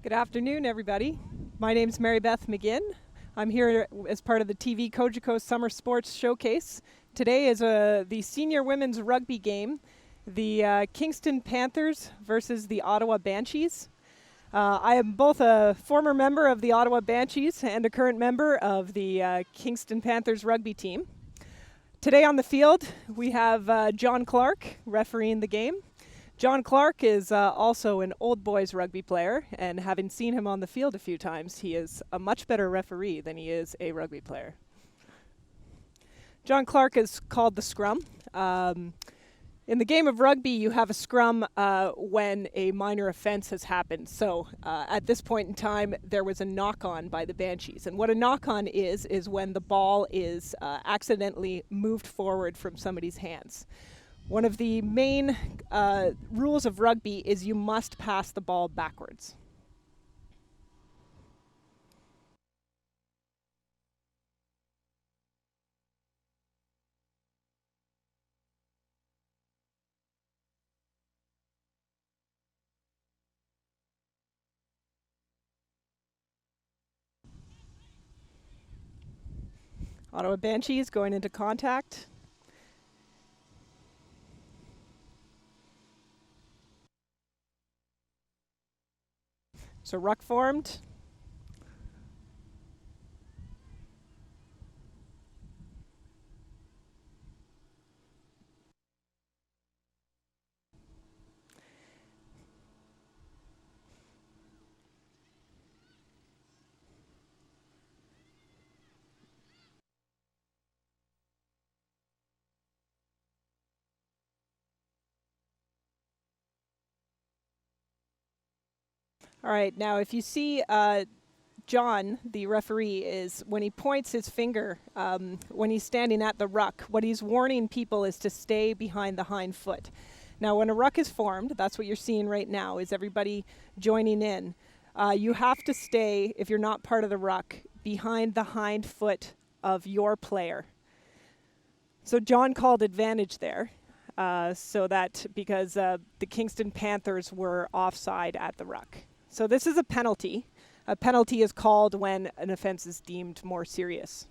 Good afternoon, everybody. My name's Mary Beth McGinn. I'm here as part of the TV Kojiko Summer Sports Showcase. Today is the senior women's rugby game, the Kingston Panthers versus the Ottawa Banshees. I am both a former member of the Ottawa Banshees and a current member of the Kingston Panthers rugby team. Today on the field, we have John Clark refereeing the game. John Clark is also an old boys rugby player, and having seen him on the field a few times, he is a much better referee than he is a rugby player. John Clark is called the scrum. In the game of rugby, you have a scrum when a minor offense has happened. So at this point in time, there was a knock-on by the Banshees. And what a knock-on is when the ball is accidentally moved forward from somebody's hands. One of the main rules of rugby is you must pass the ball backwards. Ottawa Banshees going into contact. So ruck formed. All right, now if you see John, the referee, is when he points his finger, when he's standing at the ruck, what he's warning people is to stay behind the hind foot. Now, when a ruck is formed, that's what you're seeing right now, is everybody joining in. You have to stay, if you're not part of the ruck, behind the hind foot of your player. So John called advantage there, so that because the Kingston Panthers were offside at the ruck. So this is a penalty. A penalty is called when an offense is deemed more serious.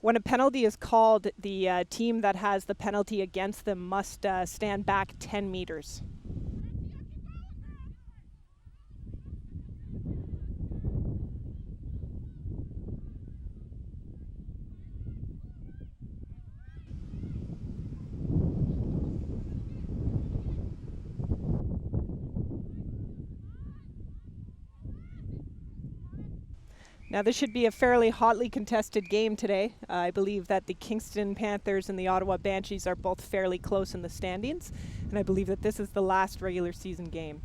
When a penalty is called, the team that has the penalty against them must stand back 10 meters. Now this should be a fairly hotly contested game today. I believe that the Kingston Panthers and the Ottawa Banshees are both fairly close in the standings, and I believe that this is the last regular season game.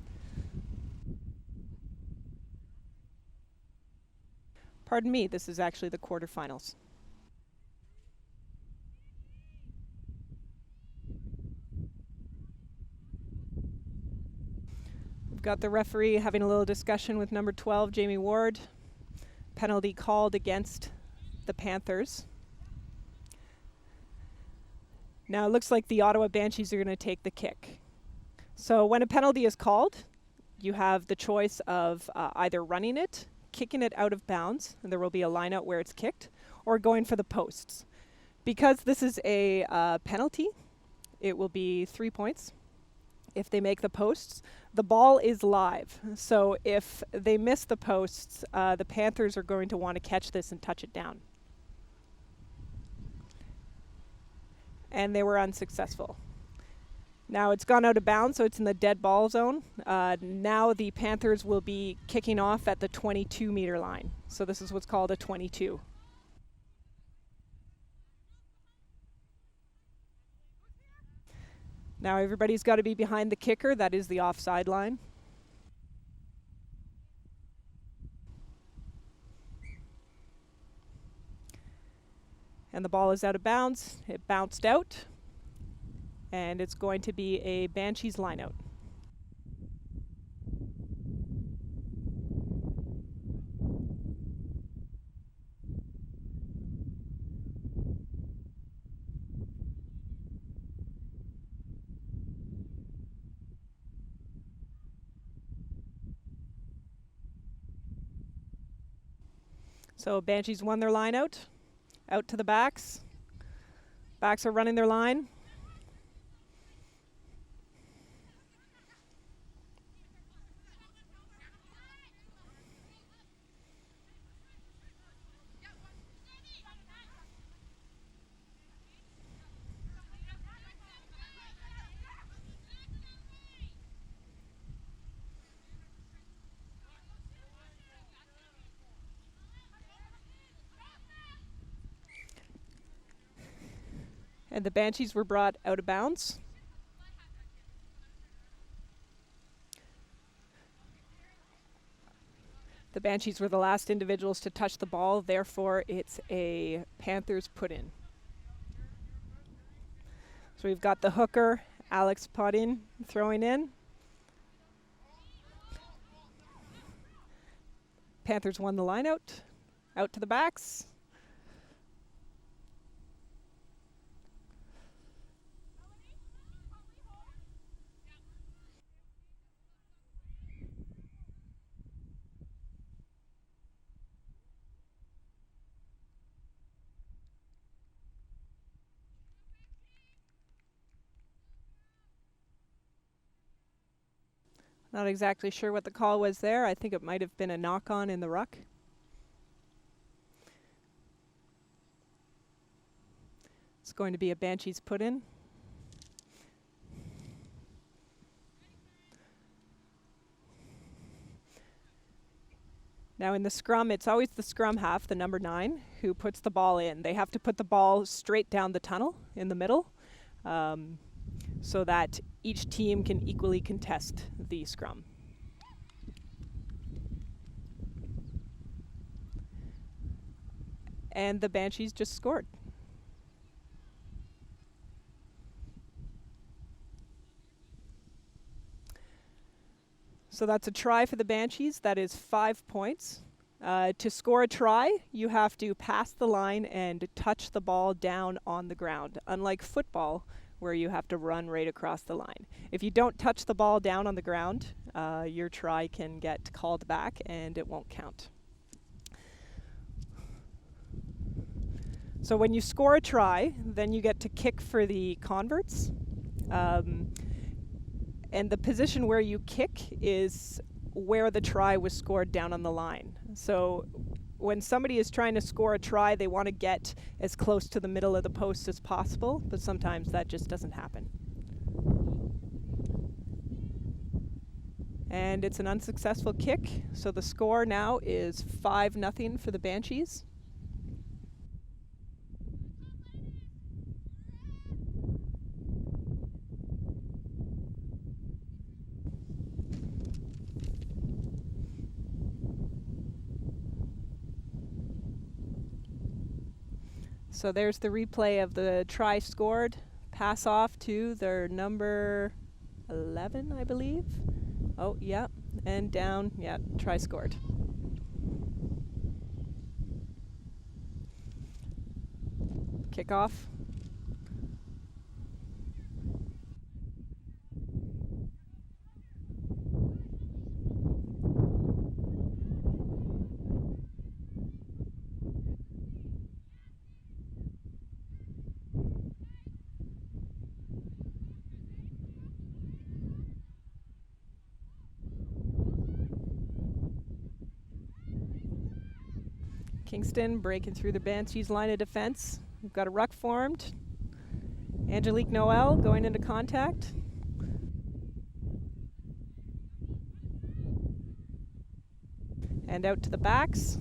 Pardon me, this is actually the quarterfinals. We've got the referee having a little discussion with number 12, Jamie Ward. Penalty called against the Panthers. Now it looks like the Ottawa Banshees are going to take the kick. So when a penalty is called, you have the choice of either running it, kicking it out of bounds, and there will be a line out where it's kicked, or going for the posts. Because this is a penalty, it will be 3 points. If they make the posts, the ball is live. So if they miss the posts, the Panthers are going to want to catch this and touch it down. And they were unsuccessful. Now it's gone out of bounds, so it's in the dead ball zone. Now the Panthers will be kicking off at the 22-meter line. So this is what's called a 22. Now everybody's got to be behind the kicker. That is the offside line. And the ball is out of bounds. It bounced out. And it's going to be a Banshees lineout. So Banshees won their line out to the backs. Backs are running their line. And the Banshees were brought out of bounds. The Banshees were the last individuals to touch the ball, therefore it's a Panthers put in. So we've got the hooker, Alex Podin, throwing in. Panthers won the line out to the backs. Not exactly sure what the call was there. I think it might have been a knock-on in the ruck. It's going to be a Banshees put in. Now in the scrum, it's always the scrum half, the number 9, who puts the ball in. They have to put the ball straight down the tunnel in the middle so that each team can equally contest the scrum. And the Banshees just scored. So that's a try for the Banshees. That is 5 points. To score a try, you have to pass the line and touch the ball down on the ground, unlike football, where you have to run right across the line. If you don't touch the ball down on the ground, your try can get called back and it won't count. So when you score a try, then you get to kick for the converts. And the position where you kick is where the try was scored down on the line. So when somebody is trying to score a try, they want to get as close to the middle of the post as possible, but sometimes that just doesn't happen. And it's an unsuccessful kick, so the score now is 5-0 for the Banshees. So there's the replay of the try scored. Pass off to their number 11, I believe. Oh, yeah. And down. Yeah, try scored. Kickoff. Kingston breaking through the Banshees line of defense. We've got a ruck formed. Angelique Noel going into contact. And out to the backs.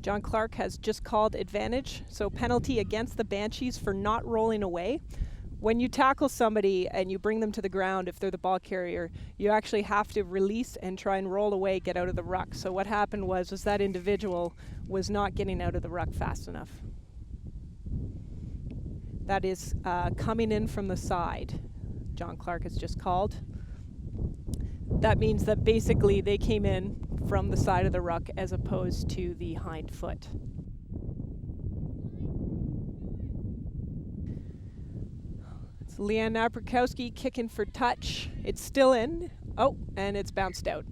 John Clark has just called advantage, so penalty against the Banshees for not rolling away. When you tackle somebody and you bring them to the ground, if they're the ball carrier, you actually have to release and try and roll away, get out of the ruck. So what happened was that individual was not getting out of the ruck fast enough. That is coming in from the side. John Clark has just called. That means that basically they came in from the side of the ruck as opposed to the hind foot. Leanne Naprakowski kicking for touch. It's still in. Oh, and it's bounced out.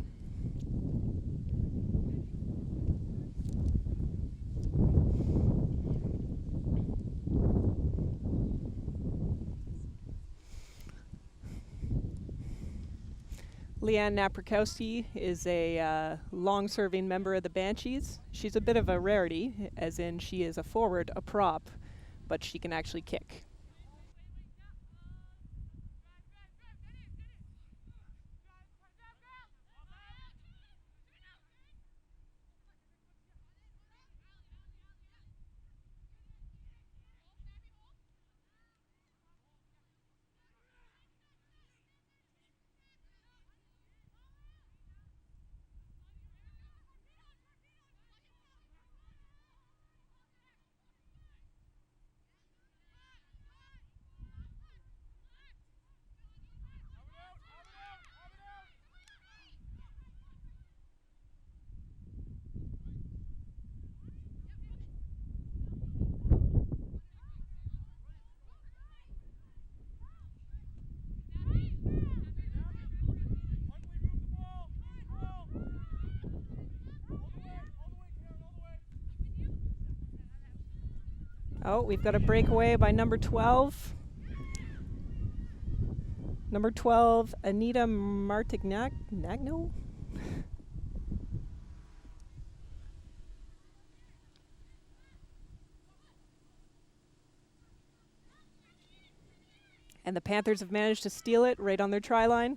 Leanne Naprakowski is a long-serving member of the Banshees. She's a bit of a rarity, as in she is a forward, a prop, but she can actually kick. Oh, we've got a breakaway by number 12. Number 12, Anita Martignagno. And the Panthers have managed to steal it right on their try line.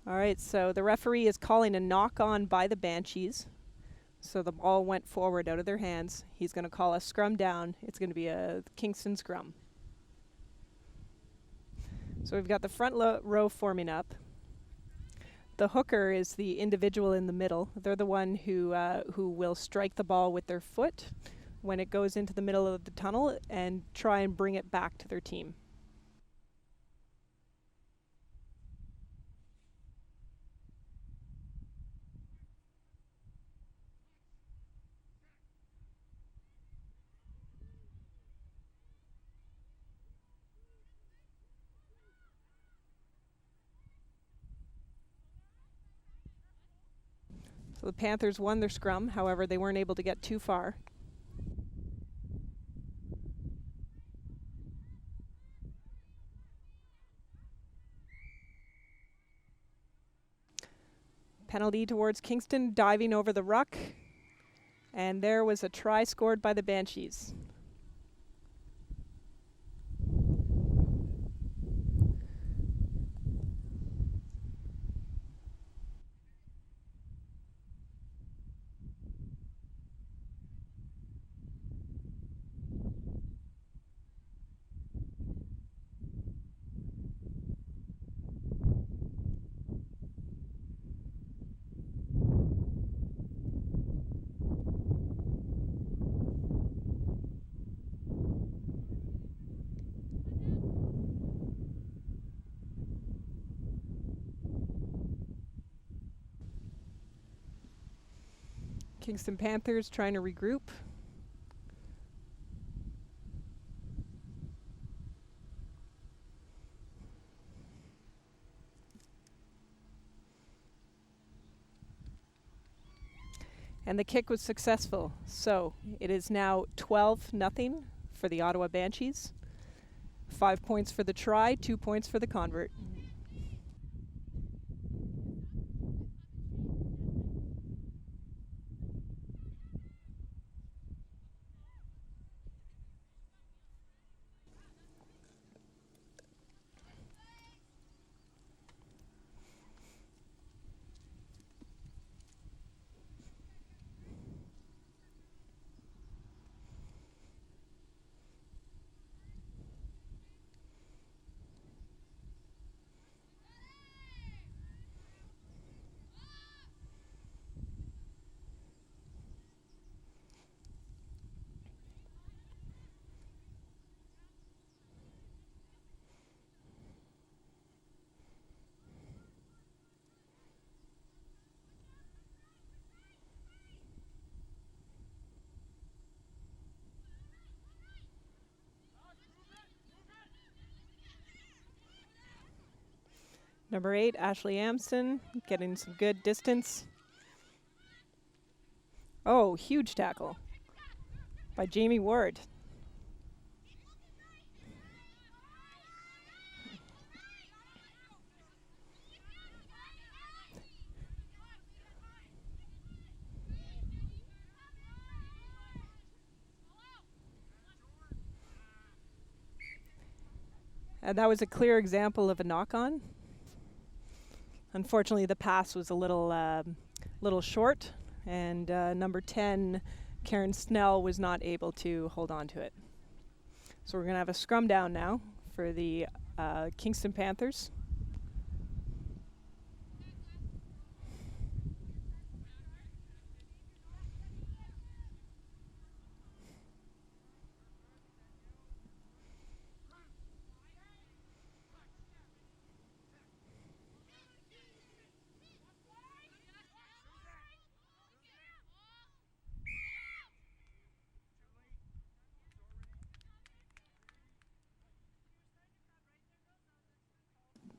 All right, so the referee is calling a knock on by the Banshees. So the ball went forward out of their hands. He's going to call a scrum down. It's going to be a Kingston scrum. So we've got the front row forming up. The hooker is the individual in the middle. They're the one who will strike the ball with their foot when it goes into the middle of the tunnel and try and bring it back to their team. So the Panthers won their scrum, however, they weren't able to get too far. Penalty towards Kingston, diving over the ruck. And there was a try scored by the Banshees. Kingston Panthers trying to regroup. And the kick was successful. So it is now 12-0 for the Ottawa Banshees. 5 points for the try, 2 points for the convert. Number 8, Ashley Amson, getting some good distance. Oh, huge tackle by Jamie Ward. And that was a clear example of a knock-on. Unfortunately, the pass was a little short, and number 10, Karen Snell, was not able to hold on to it. So we're going to have a scrum down now for the Kingston Panthers.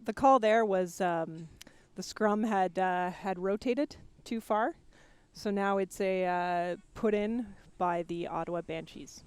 The call there was the scrum had rotated too far, so now it's a put in by the Ottawa Banshees.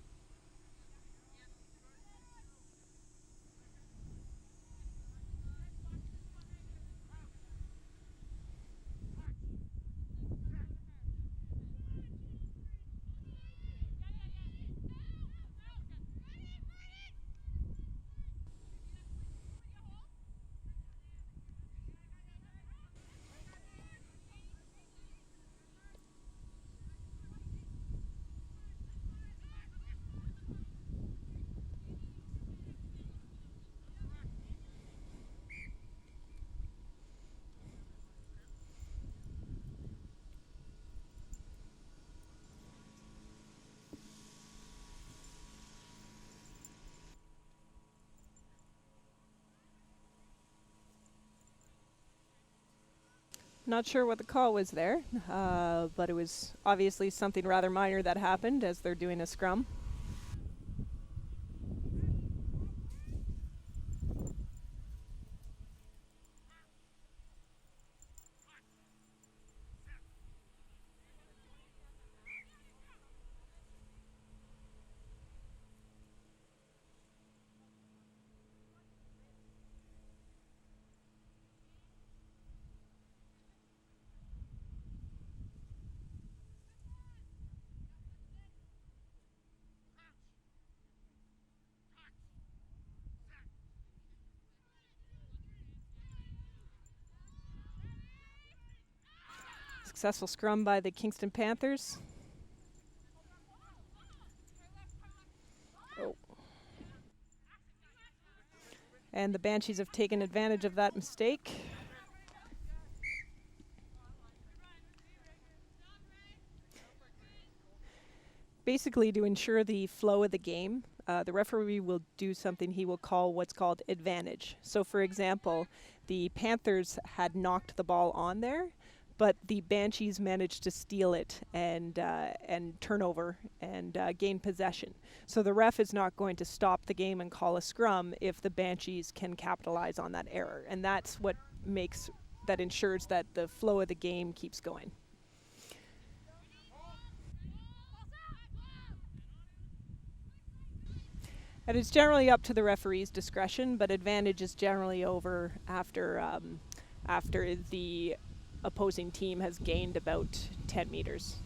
Not sure what the call was there, but it was obviously something rather minor that happened as they're doing a scrum. Successful scrum by the Kingston Panthers. Oh. And the Banshees have taken advantage of that mistake. Basically, to ensure the flow of the game, the referee will do something he will call what's called advantage. So, for example, the Panthers had knocked the ball on there, but the Banshees managed to steal it and turn over and gain possession. So the ref is not going to stop the game and call a scrum if the Banshees can capitalize on that error. And that's what ensures that the flow of the game keeps going. And it's generally up to the referee's discretion, but advantage is generally over after the opposing team has gained about 10 meters.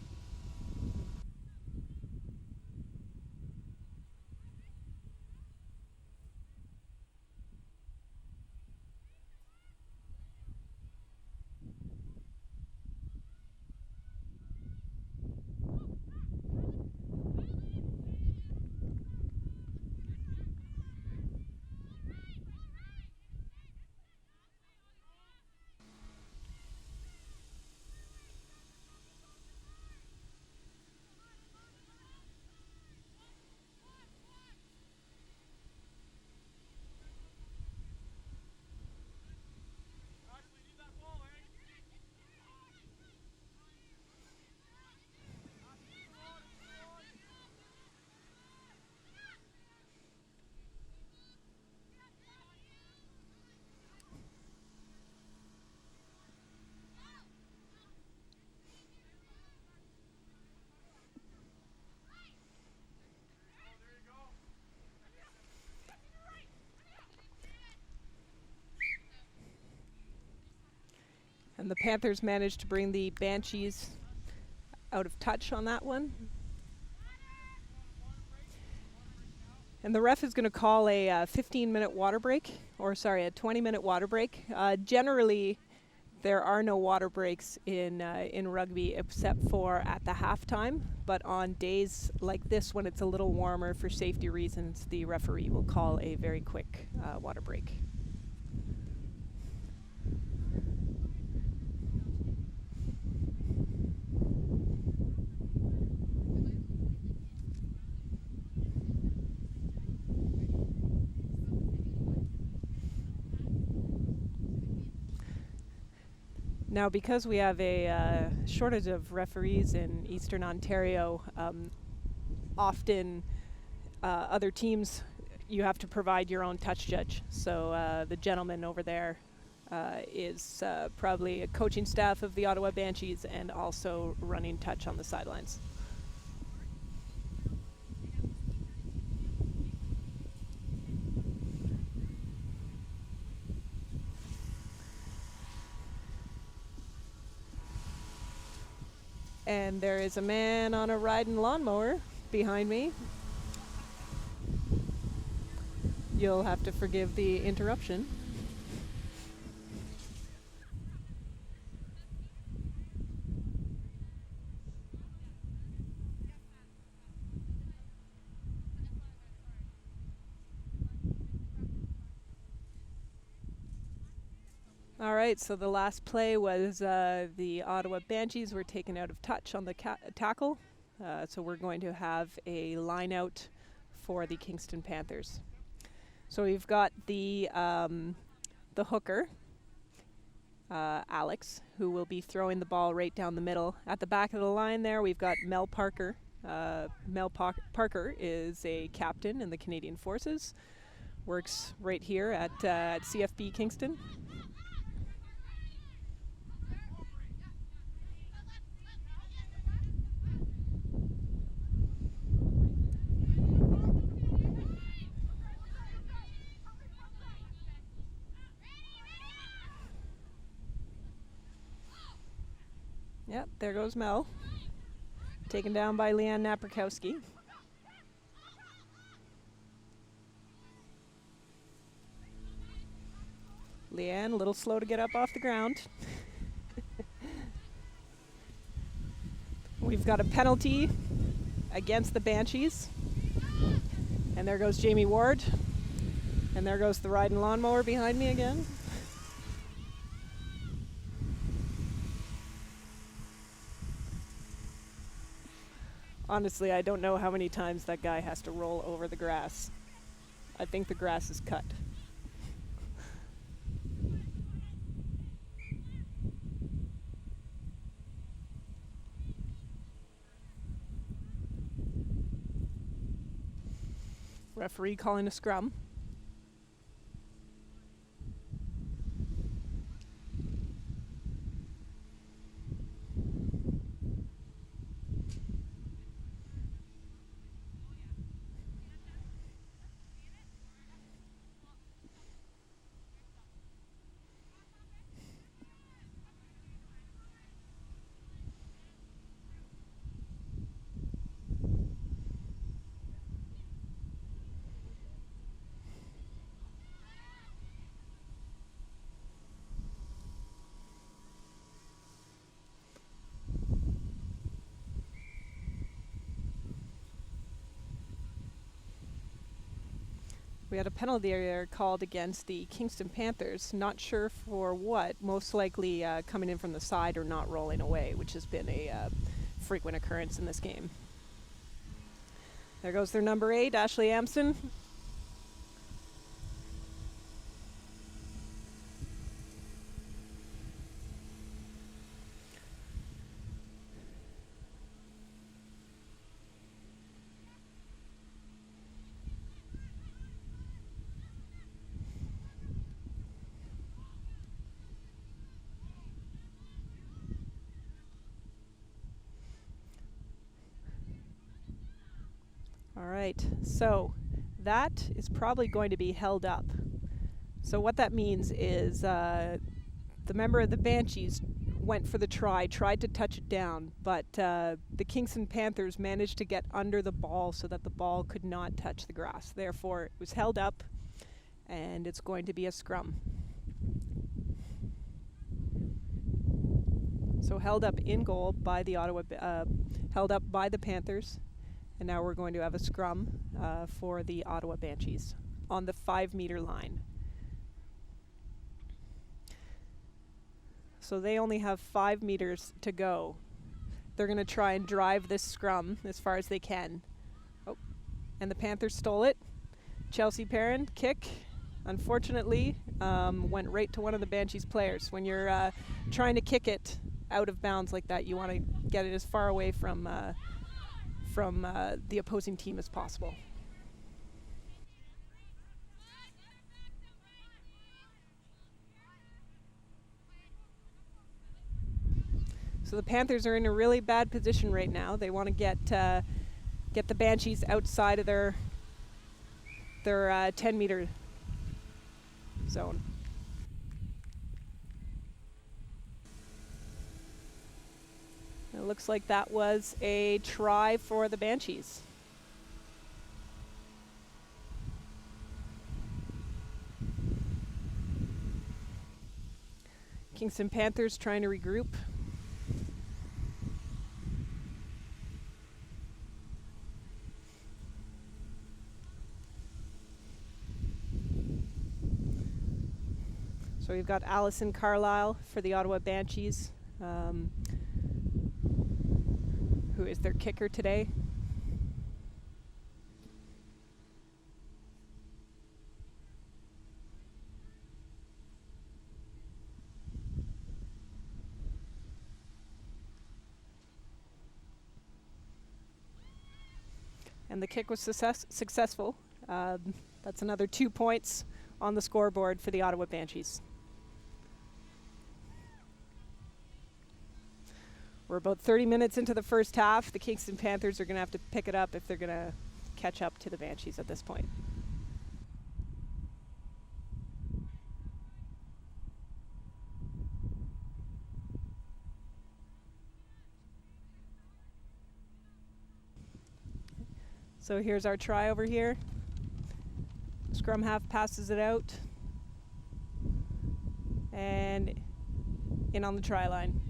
And the Panthers managed to bring the Banshees out of touch on that one. And the ref is going to call a 15-minute water break, or sorry, a 20-minute water break. Generally, there are no water breaks in rugby except for at the halftime. But on days like this, when it's a little warmer for safety reasons, the referee will call a very quick water break. Now, because we have a shortage of referees in Eastern Ontario, often other teams, you have to provide your own touch judge. So the gentleman over there is probably a coaching staff of the Ottawa Banshees and also running touch on the sidelines. And there is a man on a riding lawnmower behind me. You'll have to forgive the interruption. All right, so the last play was the Ottawa Banshees were taken out of touch on the tackle. So we're going to have a line out for the Kingston Panthers. So we've got the hooker, Alex, who will be throwing the ball right down the middle. At the back of the line there, we've got Mel Parker. Parker is a captain in the Canadian Forces, works right here at CFB Kingston. Yep, there goes Mel. Taken down by Leanne Napierkowski. Leanne, a little slow to get up off the ground. We've got a penalty against the Banshees. And there goes Jamie Ward. And there goes the riding lawnmower behind me again. Honestly, I don't know how many times that guy has to roll over the grass. I think the grass is cut. Referee calling a scrum. We had a penalty there called against the Kingston Panthers. Not sure for what. Most likely coming in from the side or not rolling away, which has been a frequent occurrence in this game. There goes their number 8, Ashley Amson. All right, so that is probably going to be held up. So what that means is The member of the Banshees went for the try, tried to touch it down, but the Kingston Panthers managed to get under the ball so that the ball could not touch the grass. Therefore, it was held up, and it's going to be a scrum. So held up in goal by the held up by the Panthers, and now we're going to have a scrum for the Ottawa Banshees on the 5-meter line. So they only have 5 meters to go. They're going to try and drive this scrum as far as they can. Oh, and the Panthers stole it. Chelsea Perrin, kick. Unfortunately, went right to one of the Banshees players. When you're trying to kick it out of bounds like that, you want to get it as far away from the opposing team as possible. So the Panthers are in a really bad position right now. They want to get the Banshees outside of their 10-meter zone. It looks like that was a try for the Banshees. Kingston Panthers trying to regroup. So we've got Allison Carlisle for the Ottawa Banshees, who is their kicker today. And the kick was successful. That's another 2 points on the scoreboard for the Ottawa Banshees. We're about 30 minutes into the first half. The Kingston Panthers are going to have to pick it up if they're going to catch up to the Banshees at this point. So here's our try over here. Scrum half passes it out. And in on the try line.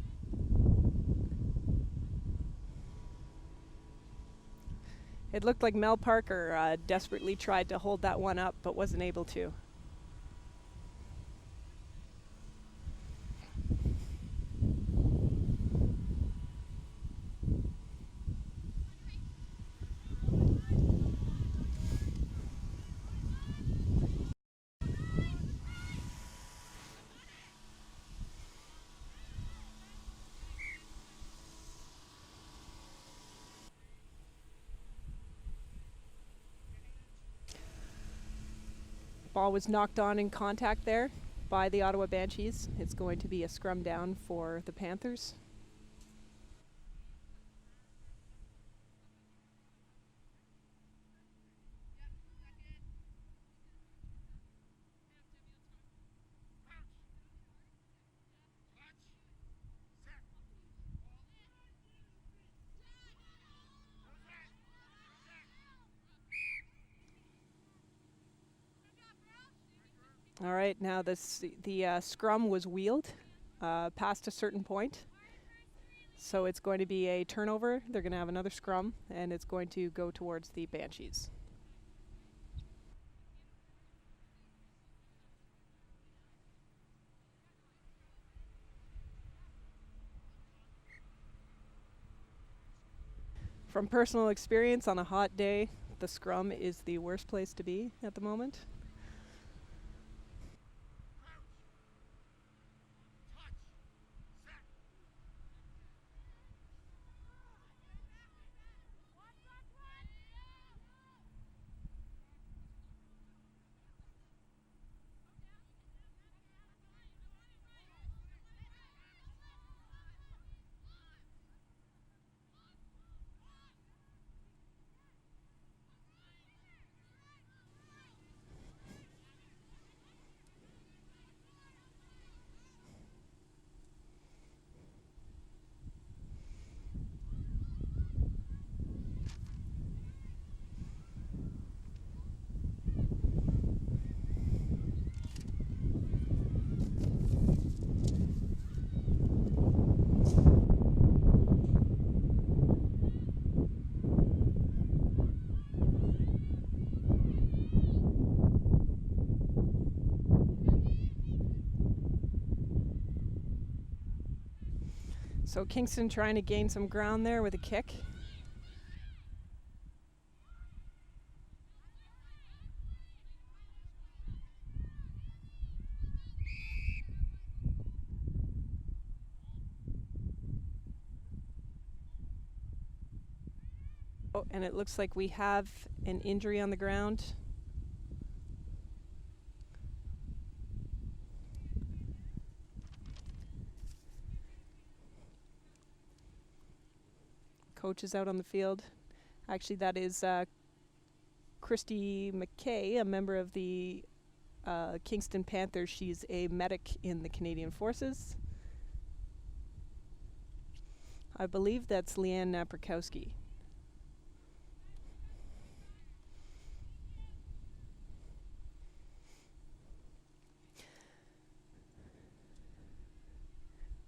It looked like Mel Parker desperately tried to hold that one up, but wasn't able to. Ball was knocked on in contact there by the Ottawa Banshees. It's going to be a scrum down for the Panthers. All right, now the scrum was wheeled past a certain point. So it's going to be a turnover. They're going to have another scrum, and it's going to go towards the Banshees. From personal experience, on a hot day, the scrum is the worst place to be at the moment. So Kingston trying to gain some ground there with a kick. Oh, and it looks like we have an injury on the ground. Coach is out on the field. Actually, that is Christy McKay, a member of the Kingston Panthers. She's a medic in the Canadian Forces. I believe that's Leanne Naprakowski.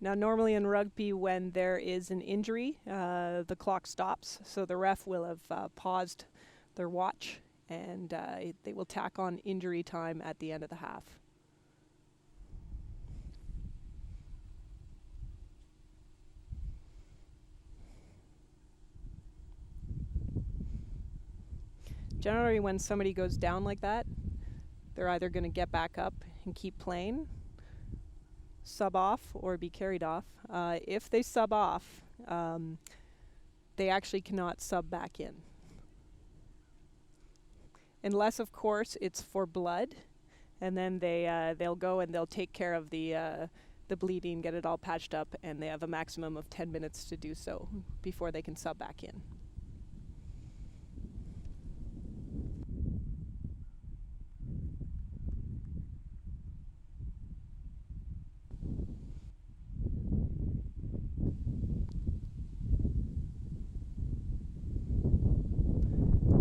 Now, normally in rugby, when there is an injury, the clock stops. So the ref will have paused their watch, and they will tack on injury time at the end of the half. Generally, when somebody goes down like that, they're either going to get back up and keep playing, sub off, or be carried off. If they sub off, they actually cannot sub back in. Unless, of course, it's for blood, and then they'll go and they'll take care of the bleeding, get it all patched up, and they have a maximum of 10 minutes to do so before they can sub back in.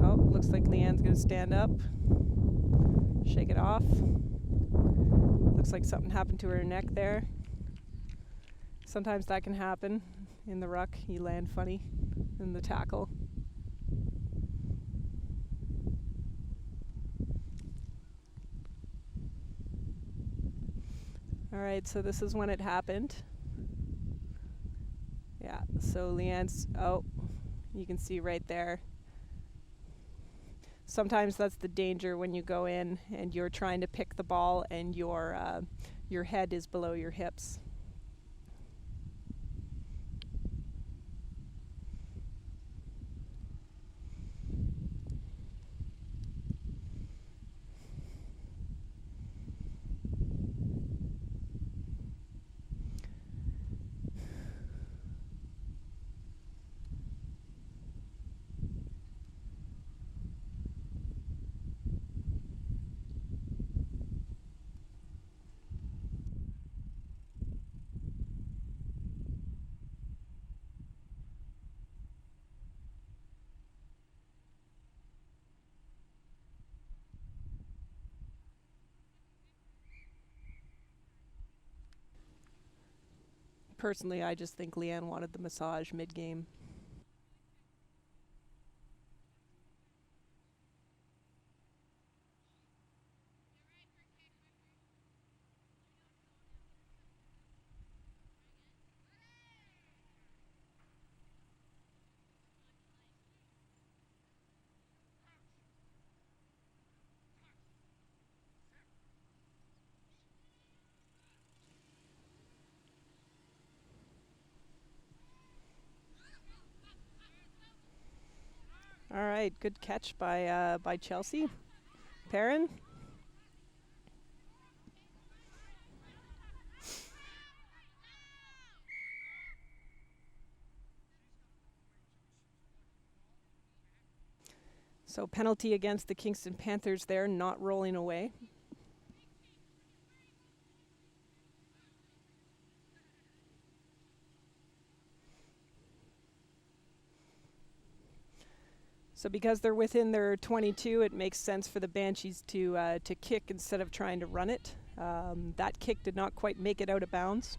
Oh, looks like Leanne's going to stand up, shake it off. Looks like something happened to her neck there. Sometimes that can happen in the ruck. You land funny in the tackle. All right, so this is when it happened. Yeah, so Leanne's, oh, you can see right there. Sometimes that's the danger when you go in and you're trying to pick the ball and your head is below your hips. Personally, I just think Leanne wanted the massage mid-game. All right, good catch by Chelsea. Perrin. So penalty against the Kingston Panthers there, not rolling away. So because they're within their 22, it makes sense for the Banshees to kick instead of trying to run it. That kick did not quite make it out of bounds.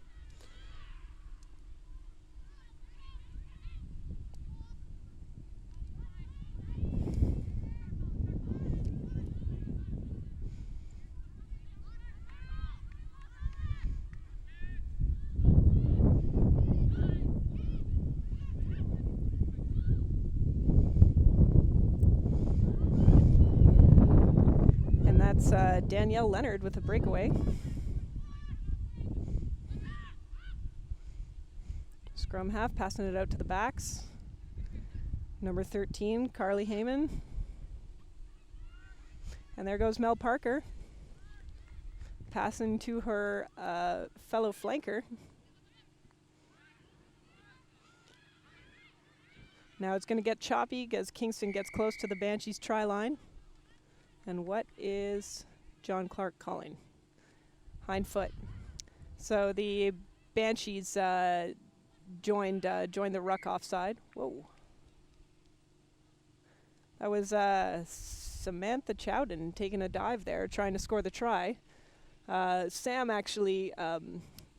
That's Danielle Leonard with a breakaway. Scrum half, passing it out to the backs. Number 13, Carly Heyman. And there goes Mel Parker, passing to her fellow flanker. Now it's going to get choppy as Kingston gets close to the Banshees try line. And what is John Clark calling? Hind foot. So the Banshees joined the ruck offside. Whoa. That was Samantha Chowden taking a dive there, trying to score the try. Sam actually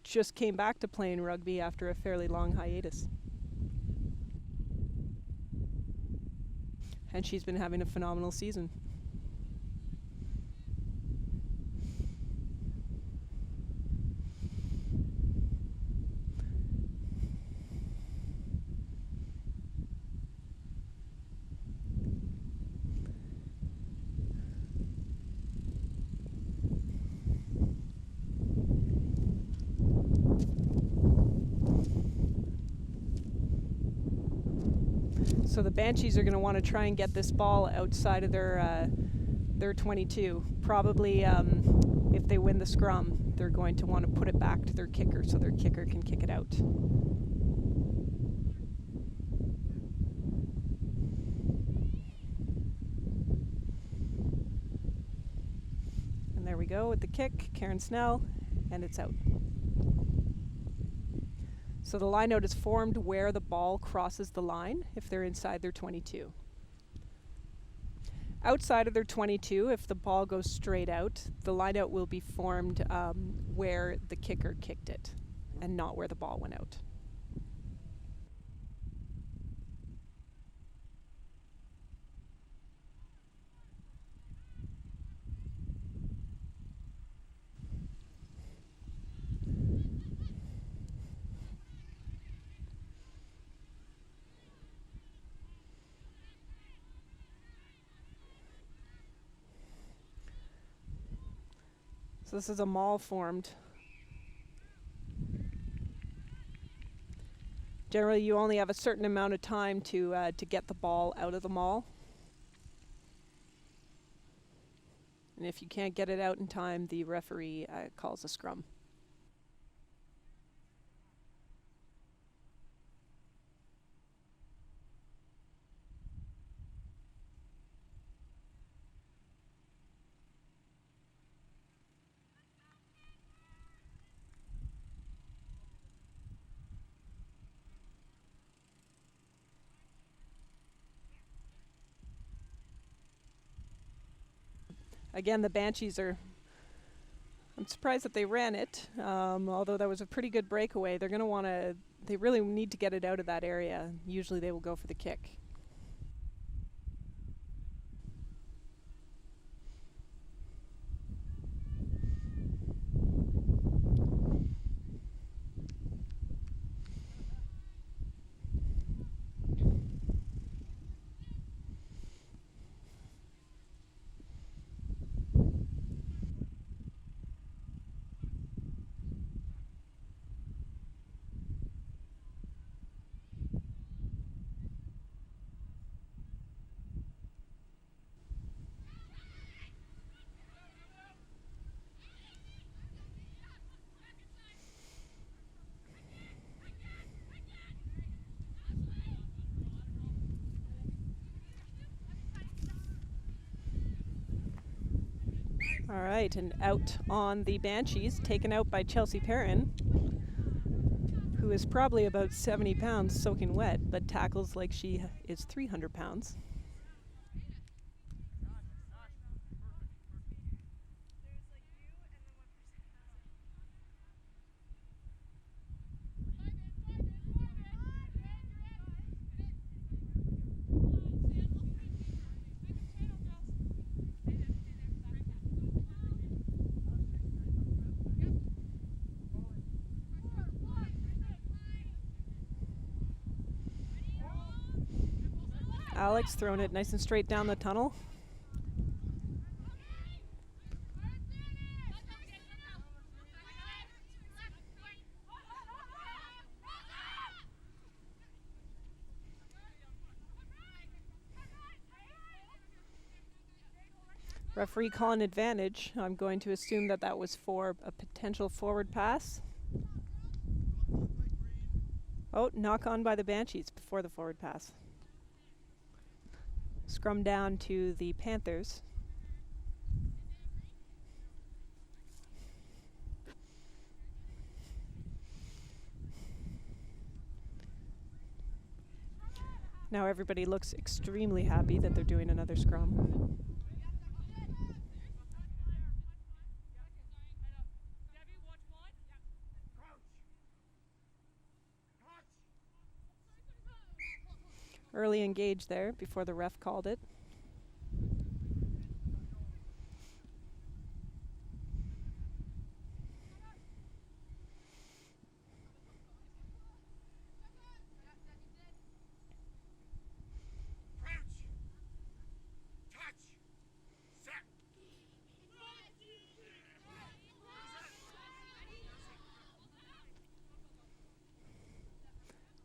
just came back to playing rugby after a fairly long hiatus. And she's been having a phenomenal season. So the Banshees are going to want to try and get this ball outside of their 22. Probably, if they win the scrum, they're going to want to put it back to their kicker so their kicker can kick it out. And there we go with the kick, Karen Snell, and it's out. So the lineout is formed where the ball crosses the line if they're inside their 22. Outside of their 22, if the ball goes straight out, the lineout will be formed where the kicker kicked it and not where the ball went out. So this is a maul formed. Generally, you only have a certain amount of time to get the ball out of the maul. And if you can't get it out in time, the referee calls a scrum. Again, the Banshees are, I'm surprised that they ran it, although that was a pretty good breakaway. They're going to want to, they really need to get it out of that area. Usually they will go for the kick. All right, and out on the Banshees, taken out by Chelsea Perrin, who is probably about 70 pounds soaking wet, but tackles like she is 300 pounds. Alex throwing it nice and straight down the tunnel. Referee calling advantage. I'm going to assume that that was for a potential forward pass. Oh, knock on by the Banshees before the forward pass. Scrum down to the Panthers. Now everybody looks extremely happy that they're doing another scrum. Early engage there before the ref called it.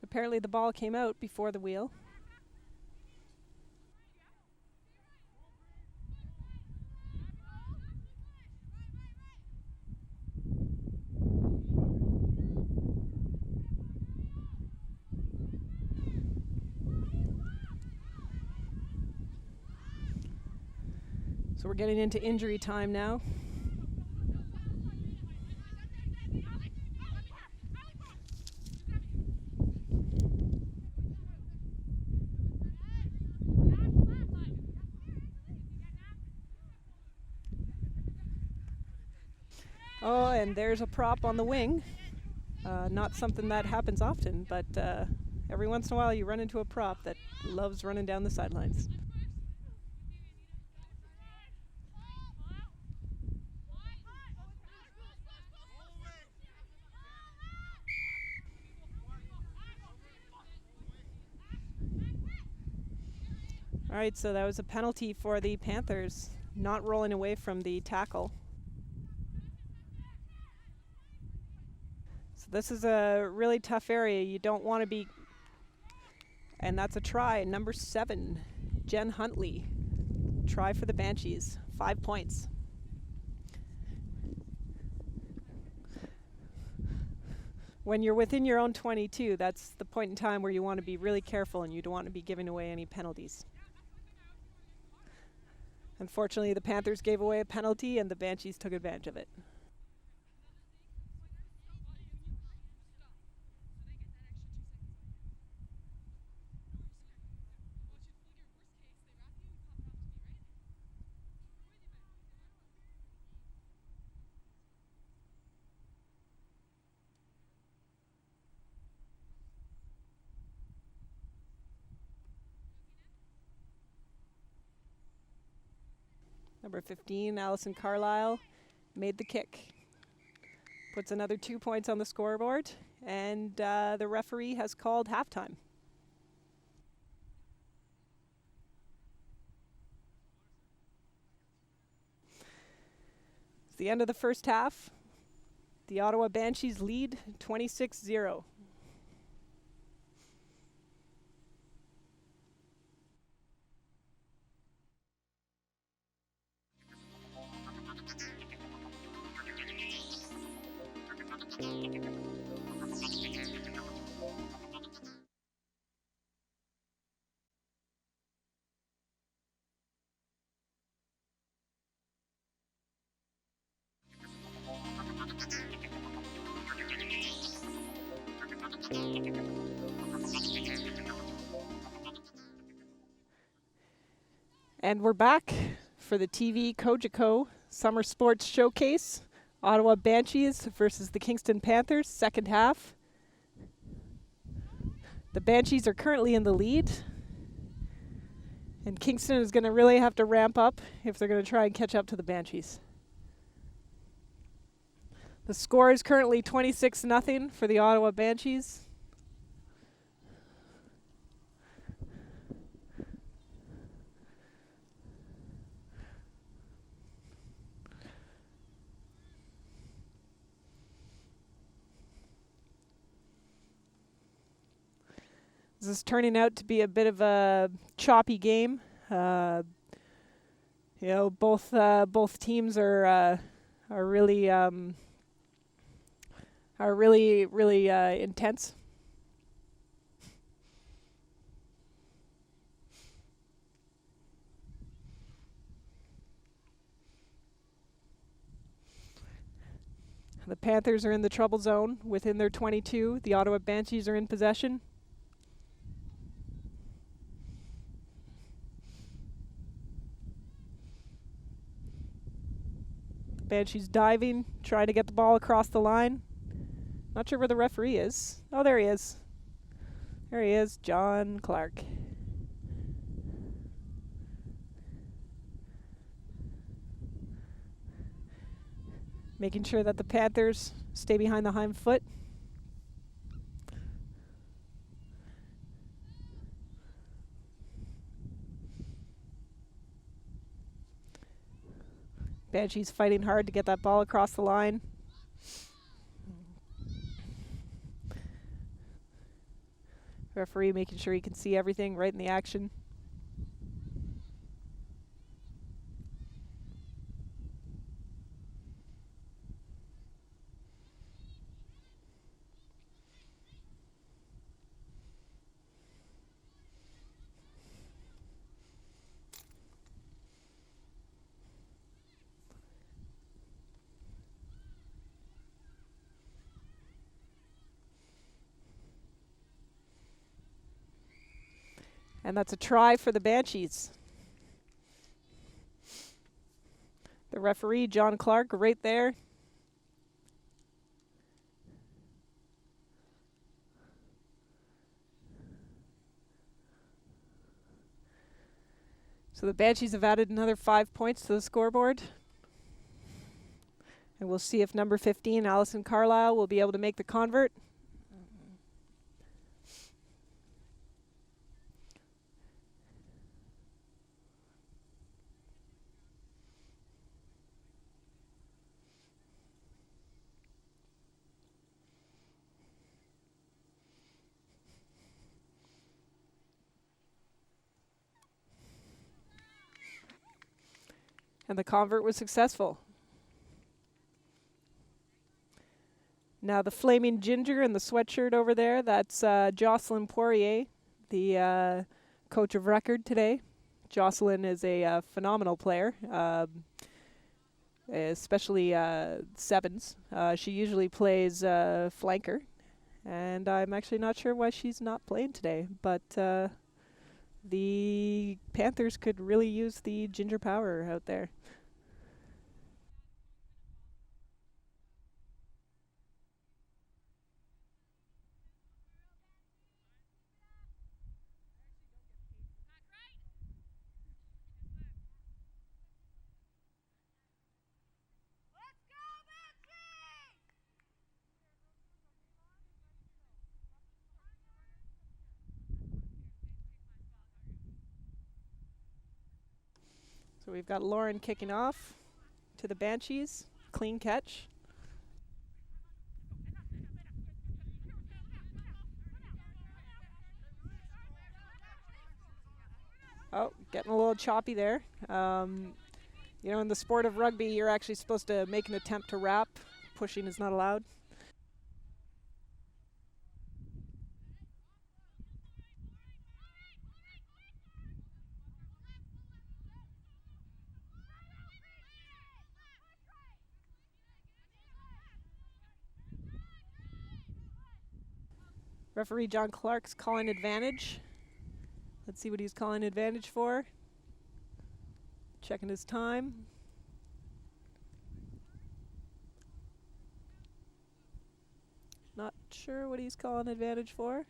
Apparently the ball came out before the wheel. So we're getting into injury time now. Oh, and there's a prop on the wing. Not something that happens often, but every once in a while you run into a prop that loves running down the sidelines. All right, so that was a penalty for the Panthers, not rolling away from the tackle. So this is a really tough area. You don't want to be, and that's a try. Number 7, Jen Huntley. Try for the Banshees, 5 points. When you're within your own 22, that's the point in time where you want to be really careful and you don't want to be giving away any penalties. Unfortunately, the Panthers gave away a penalty and the Banshees took advantage of it. Number 15, Allison Carlisle, made the kick. Puts another 2 points on the scoreboard, and the referee has called halftime. It's the end of the first half. The Ottawa Banshees lead 26-0. And we're back for the TV Cogeco Summer Sports Showcase. Ottawa Banshees versus the Kingston Panthers, second half. The Banshees are currently in the lead. And Kingston is going to really have to ramp up if they're going to try and catch up to the Banshees. The score is currently 26-0 for the Ottawa Banshees. This is turning out to be a bit of a choppy game. You know, both teams are really intense. The Panthers are in the trouble zone within their 22. The Ottawa Banshees are in possession. Banshees diving, trying to get the ball across the line. Not sure where the referee is. Oh, there he is. There he is, John Clark. Making sure that the Panthers stay behind the hind foot. Banshees fighting hard to get that ball across the line. Referee making sure he can see everything right in the action. And that's a try for the Banshees. The referee, John Clark, right there. So the Banshees have added another 5 points to the scoreboard. And we'll see if number 15, Allison Carlisle, will be able to make the convert. And the convert was successful. Now the flaming ginger in the sweatshirt over there, that's Jocelyn Poirier, the coach of record today. Jocelyn is a phenomenal player, especially sevens. She usually plays flanker, and I'm actually not sure why she's not playing today, but the Panthers could really use the ginger power out there. So we've got Lauren kicking off to the Banshees. Clean catch. Oh, getting a little choppy there. You know, in the sport of rugby, you're actually supposed to make an attempt to wrap. Pushing is not allowed. Referee John Clark's calling advantage. Let's see what he's calling advantage for. Checking his time. Not sure what he's calling advantage for.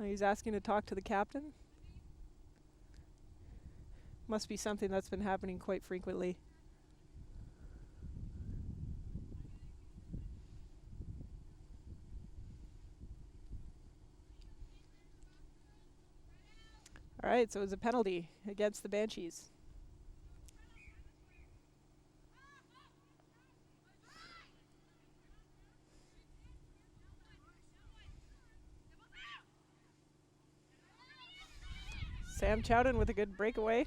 Oh, he's asking to talk to the captain. Must be something that's been happening quite frequently. All right, so it was a penalty against the Banshees. Sam Chowden with a good breakaway.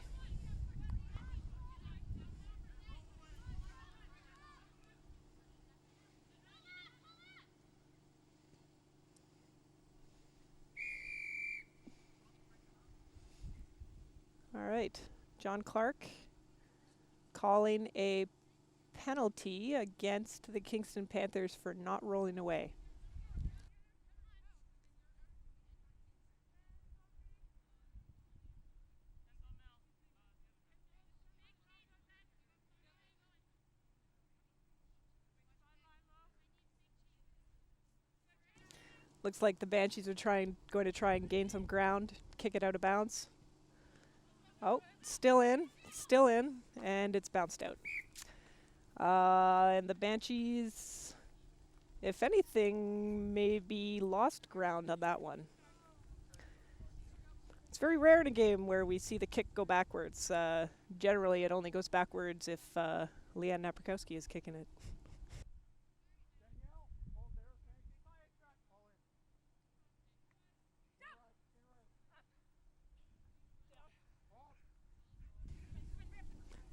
right. John Clark calling a penalty against the Kingston Panthers for not rolling away. Looks like the Banshees are going to try and gain some ground, kick it out of bounds. Oh, still in, and it's bounced out. And the Banshees, if anything, maybe lost ground on that one. It's very rare in a game where we see the kick go backwards. Generally, it only goes backwards if Leanne Naprakowski is kicking it.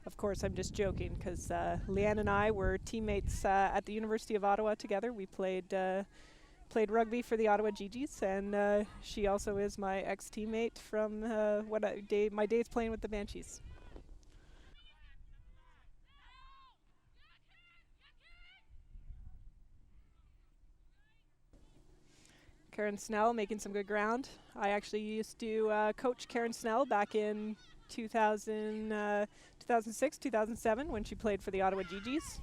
Of course, I'm just joking because Leanne and I were teammates at the University of Ottawa together. We played rugby for the Ottawa GGs, and she also is my ex-teammate from my days playing with the Banshees. Karen Snell making some good ground. I actually used to coach Karen Snell back in 2006, 2007 when she played for the Ottawa GGs.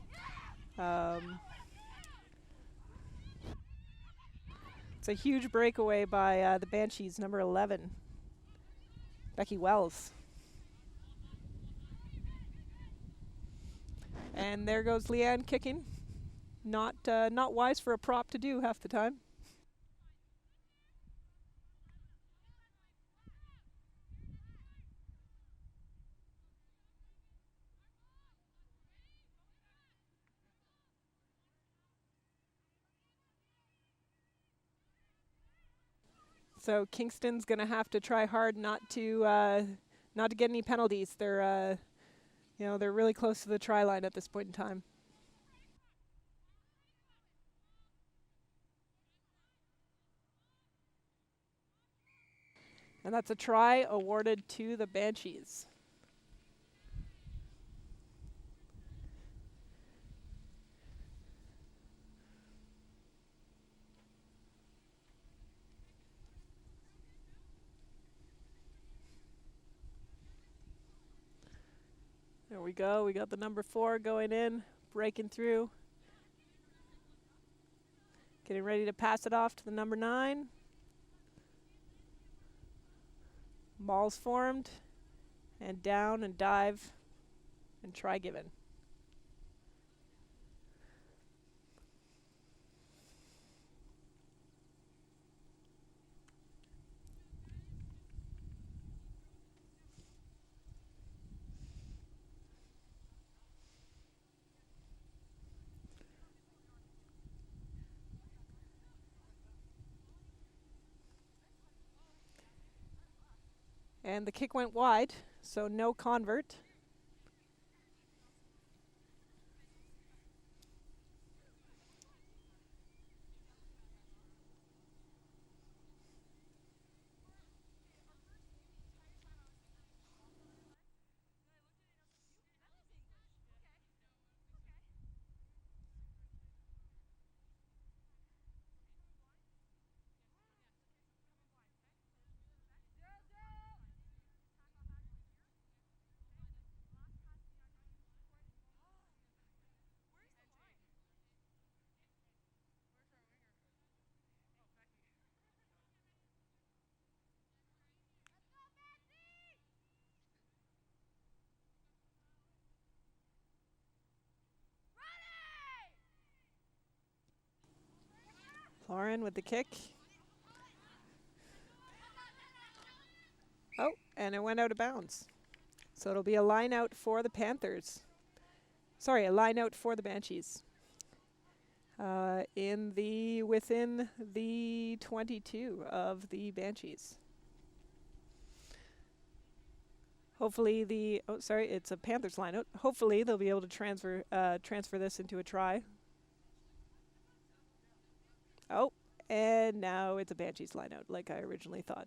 It's a huge breakaway by the Banshees, number 11, Becky Wells. And there goes Leanne kicking. Not wise for a prop to do half the time. So Kingston's going to have to try hard not to get any penalties. They're they're really close to the try line at this point in time. And that's a try awarded to the Banshees. There we go. We got the number 4 going in, breaking through. Getting ready to pass it off to the number 9. Maul's formed. And down and dive and try given. And the kick went wide, so no convert. Lauren with the kick. Oh, and it went out of bounds. So it'll be a line out for the Panthers. Sorry, a line out for the Banshees. Within the 22 of the Banshees. Hopefully it's a Panthers line out. Hopefully they'll be able to transfer this into a try. Oh, and now it's a Banshees line out, like I originally thought.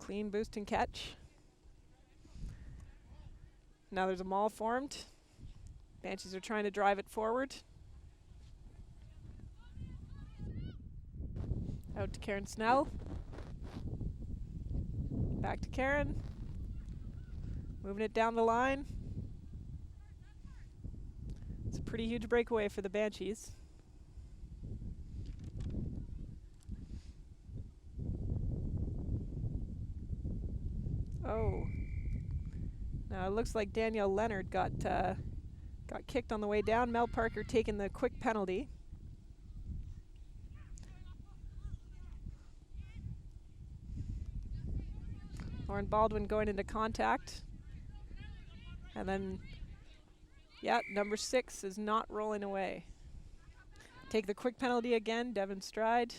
Clean boost and catch. Now there's a maul formed. Banshees are trying to drive it forward. Out to Karen Snell. Back to Karen. Moving it down the line. It's a pretty huge breakaway for the Banshees. Oh. Now it looks like Danielle Leonard got kicked on the way down. Mel Parker taking the quick penalty. Lauren Baldwin going into contact. And then, yeah, number 6 is not rolling away. Take the quick penalty again, Devin Stride.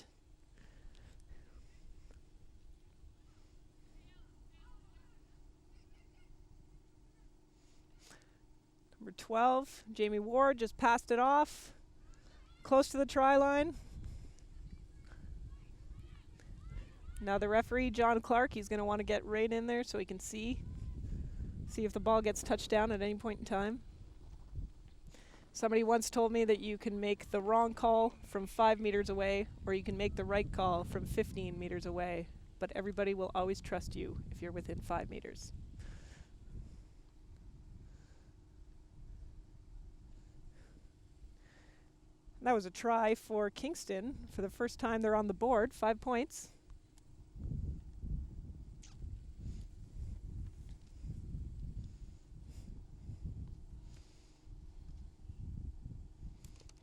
Number 12, Jamie Ward just passed it off. Close to the try line. Now the referee, John Clark, he's going to want to get right in there so he can see if the ball gets touched down at any point in time. Somebody once told me that you can make the wrong call from 5 meters away, or you can make the right call from 15 meters away, but everybody will always trust you if you're within 5 meters. That was a try for Kingston. For the first time they're on the board, 5 points.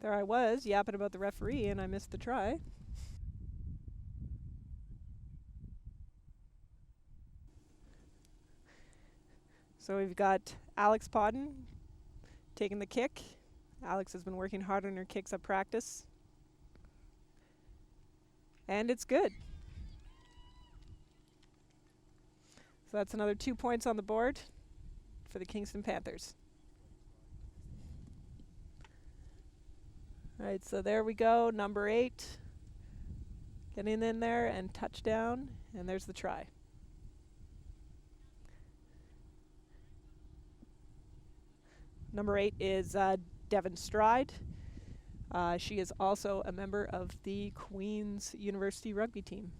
There I was, yapping about the referee, and I missed the try. So we've got Alex Podden taking the kick. Alex has been working hard on her kicks at practice. And it's good. So that's another 2 points on the board for the Kingston Panthers. All right, so there we go, number 8. Getting in there and touchdown, and there's the try. Number 8 is Devin Stride. She is also a member of the Queen's University rugby team.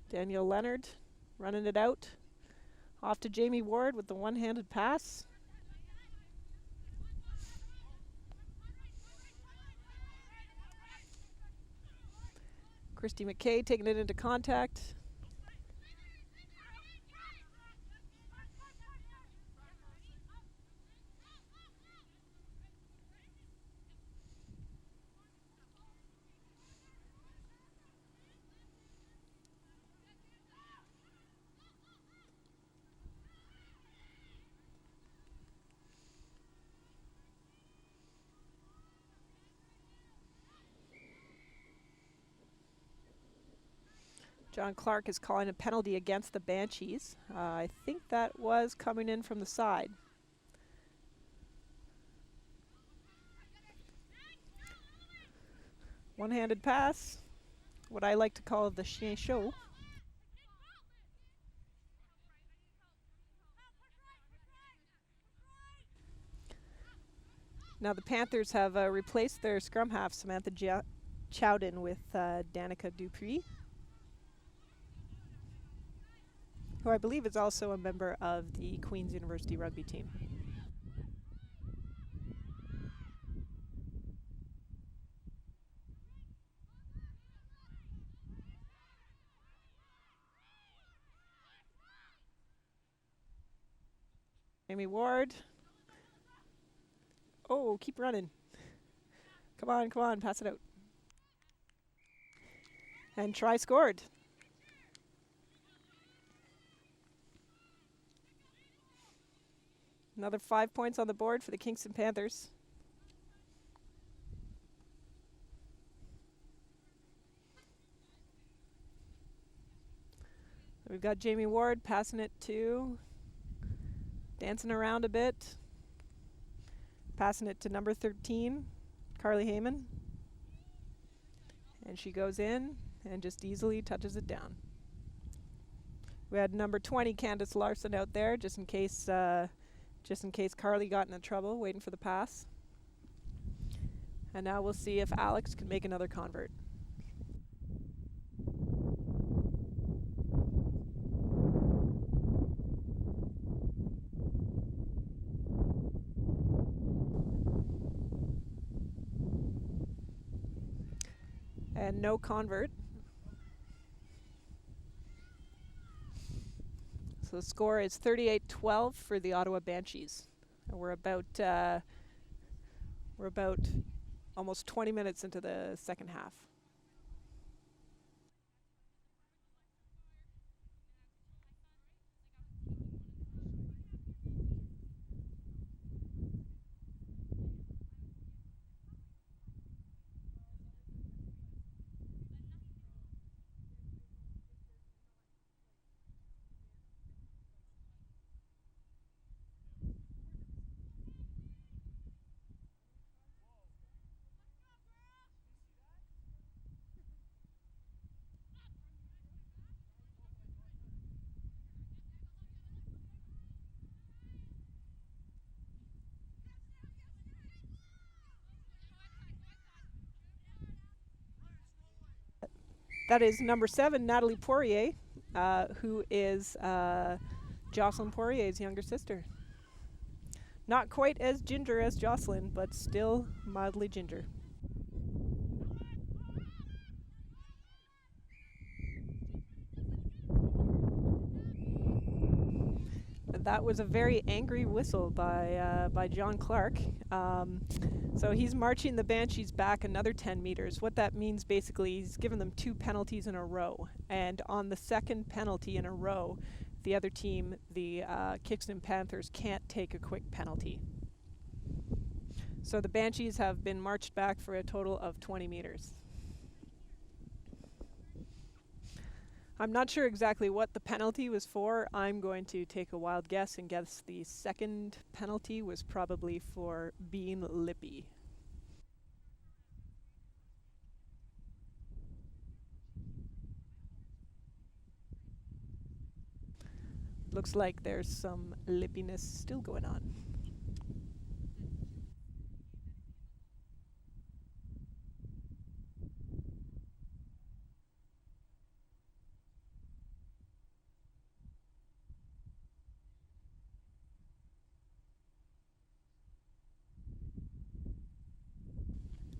Danielle Leonard running it out. Off to Jamie Ward with the one-handed pass. Christy McKay taking it into contact. John Clark is calling a penalty against the Banshees. I think that was coming in from the side. One-handed pass, what I like to call the chien show. Now the Panthers have replaced their scrum half, Samantha Chowden, with Danica Dupree, who I believe is also a member of the Queen's University rugby team. Amy Ward. Oh, keep running. Come on, pass it out. And try scored. Another 5 points on the board for the Kingston Panthers. We've got Jamie Ward passing it to, dancing around a bit, passing it to number 13, Carly Heyman. And she goes in and just easily touches it down. We had number 20, Candace Larson, out there just in case Carly got into trouble, waiting for the pass. And now we'll see if Alex can make another convert. And no convert. So the score is 38-12 for the Ottawa Banshees. And we're about almost 20 minutes into the second half. That is number 7, Natalie Poirier, who is Jocelyn Poirier's younger sister. Not quite as ginger as Jocelyn, but still mildly ginger. That was a very angry whistle by John Clark. So he's marching the Banshees back another 10 meters. What that means basically, he's given them 2 penalties in a row. And on the second penalty in a row, the other team, the Kingston Panthers, can't take a quick penalty. So the Banshees have been marched back for a total of 20 meters. I'm not sure exactly what the penalty was for. I'm going to take a wild guess and guess the second penalty was probably for being lippy. Looks like there's some lippiness still going on.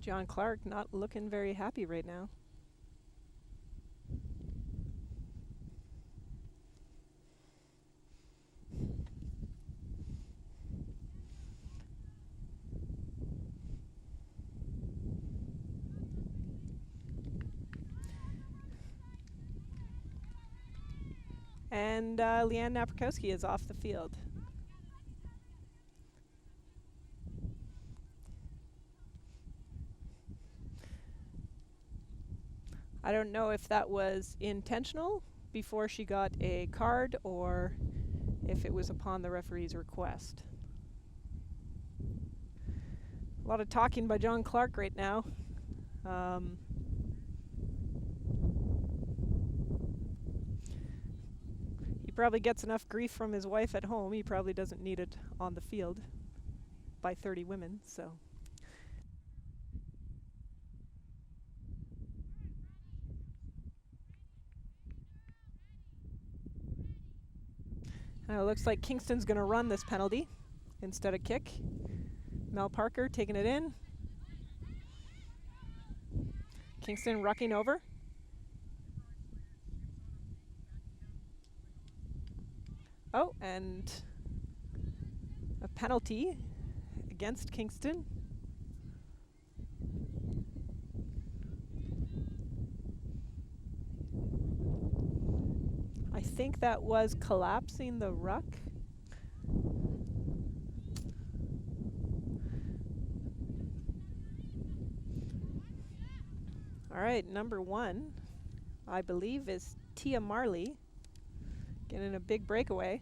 John Clark not looking very happy right now. And Leanne Napierkowski is off the field. I don't know if that was intentional before she got a card or if it was upon the referee's request. A lot of talking by John Clark right now. He probably gets enough grief from his wife at home. He probably doesn't need it on the field by 30 women, so. It looks like Kingston's going to run this penalty instead of kick. Mel Parker taking it in. Kingston rucking over. Oh, and a penalty against Kingston. think that was collapsing the ruck. All right, number 1, I believe, is Tia Marley getting a big breakaway.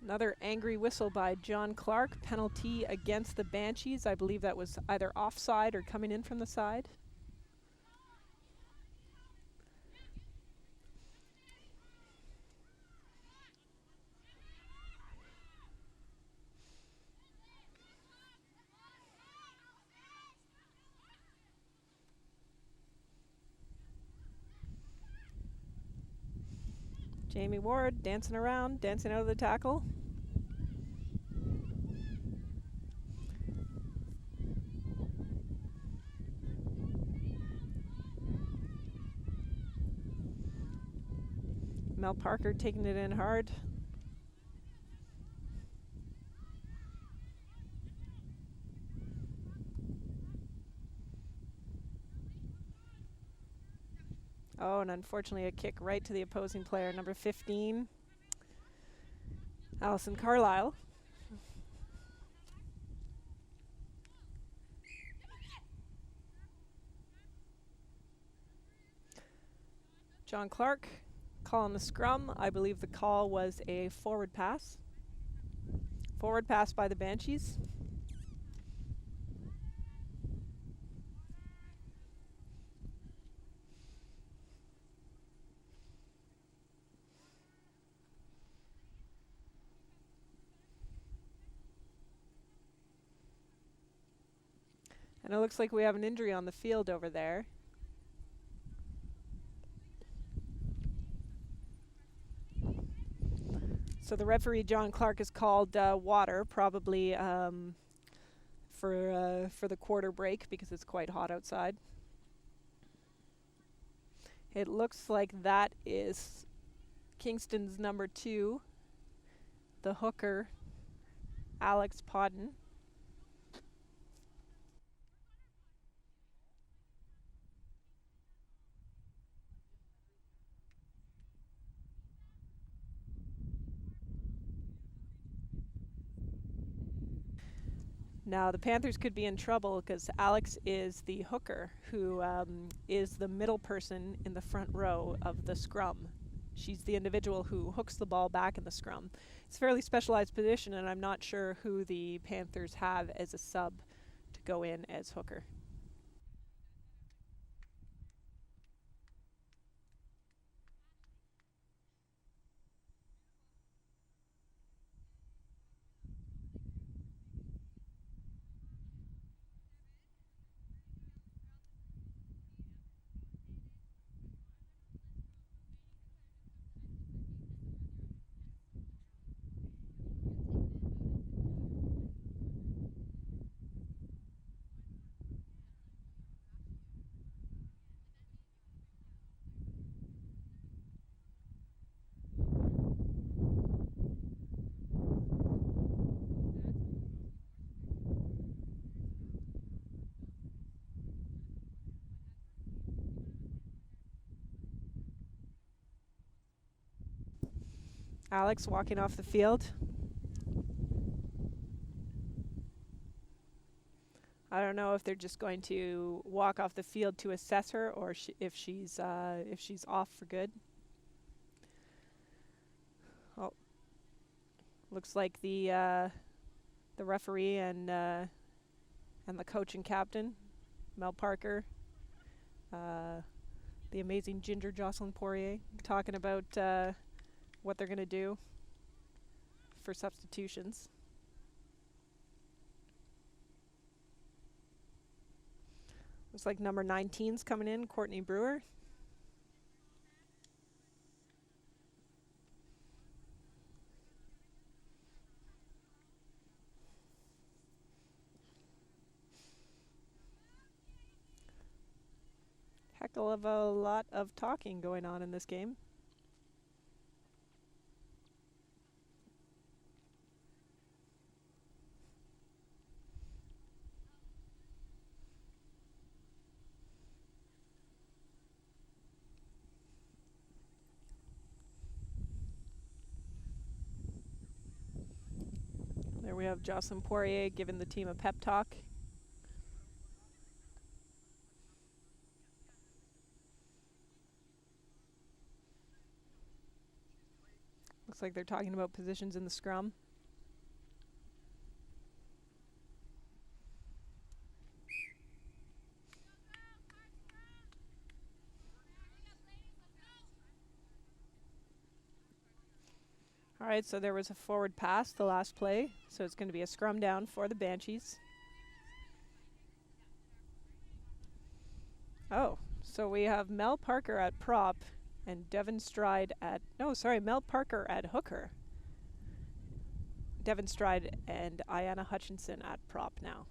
Another angry whistle by John Clark. Penalty against the Banshees. I believe that was either offside or coming in from the side. Jamie Ward dancing around, dancing out of the tackle. Mel Parker taking it in hard. Oh, and unfortunately a kick right to the opposing player, number 15, Allison Carlisle. John Clark calling the scrum. I believe the call was a forward pass. Forward pass by the Banshees. And it looks like we have an injury on the field over there. So the referee, John Clark, has called water, probably for the quarter break because it's quite hot outside. It looks like that is Kingston's number 2, the hooker, Alex Podden. Now the Panthers could be in trouble because Alex is the hooker who is the middle person in the front row of the scrum. She's the individual who hooks the ball back in the scrum. It's a fairly specialized position, and I'm not sure who the Panthers have as a sub to go in as hooker. Alex walking off the field. I don't know if they're just going to walk off the field to assess her, or if she's off for good. Oh, looks like the referee and the coach and captain, Mel Parker, the amazing Ginger Jocelyn Poirier, talking about what they're going to do for substitutions. Looks like number 19's coming in, Courtney Brewer. Heck of a lot of talking going on in this game. There we have Jocelyn Poirier giving the team a pep talk. Looks like they're talking about positions in the scrum. All right, so there was a forward pass the last play, so it's going to be a scrum down for the Banshees. Oh, so we have Mel Parker at prop and Devon Stride at, Mel Parker at hooker. Devon Stride and Ayanna Hutchinson at prop now.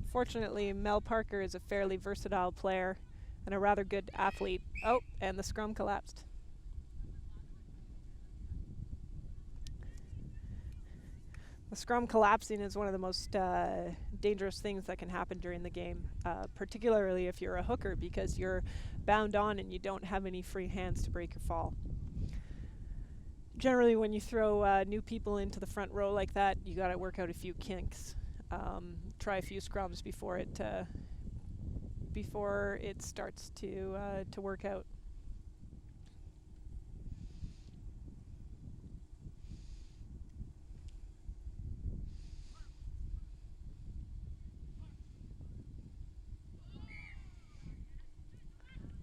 Fortunately, Mel Parker is a fairly versatile player and a rather good athlete. Oh, and the scrum collapsed. The scrum collapsing is one of the most dangerous things that can happen during the game, particularly if you're a hooker, because you're bound on and you don't have any free hands to break your fall. Generally, when you throw new people into the front row like that, you got to work out a few kinks. Try a few scrums before it starts to work out.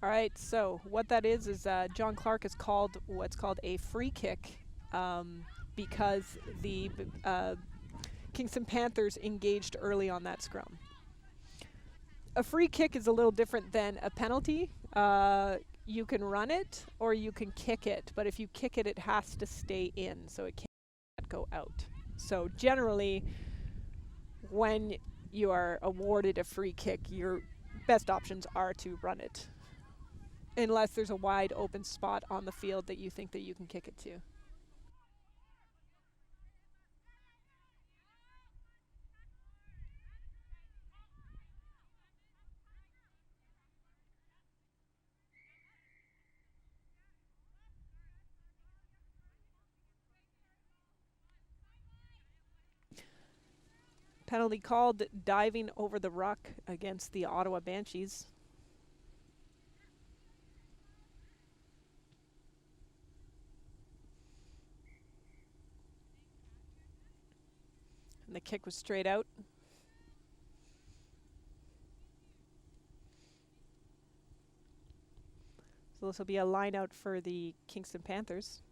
All right, so what that is John Clark has called what's called a free kick because the Kingston Panthers engaged early on that scrum. A free kick is a little different than a penalty. You can run it or you can kick it, but if you kick it, it has to stay in, so it can't go out. So generally, when you are awarded a free kick, your best options are to run it, unless there's a wide open spot on the field that you think that you can kick it to. Penalty called, diving over the ruck against the Ottawa Banshees. And the kick was straight out. So this will be a line out for the Kingston Panthers,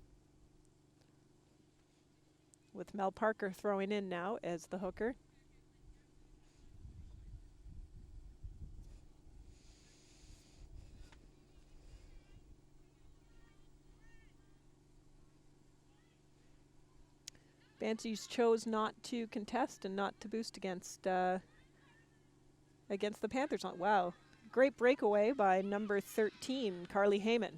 with Mel Parker throwing in now as the hooker. Banshees chose not to contest and not to boost against the Panthers. Wow, great breakaway by number 13, Carly Heyman.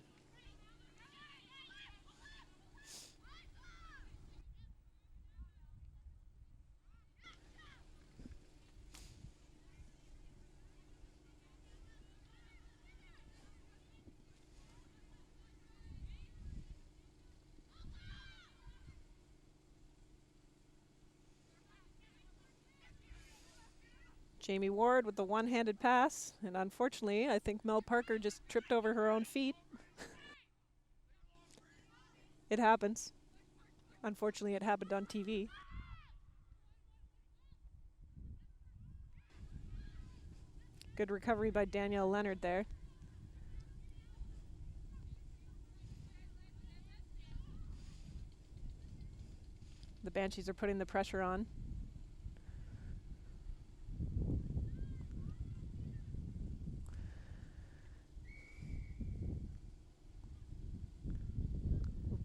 Jamie Ward with the one-handed pass, and unfortunately, I think Mel Parker just tripped over her own feet. It happens. Unfortunately, it happened on TV. Good recovery by Danielle Leonard there. The Banshees are putting the pressure on.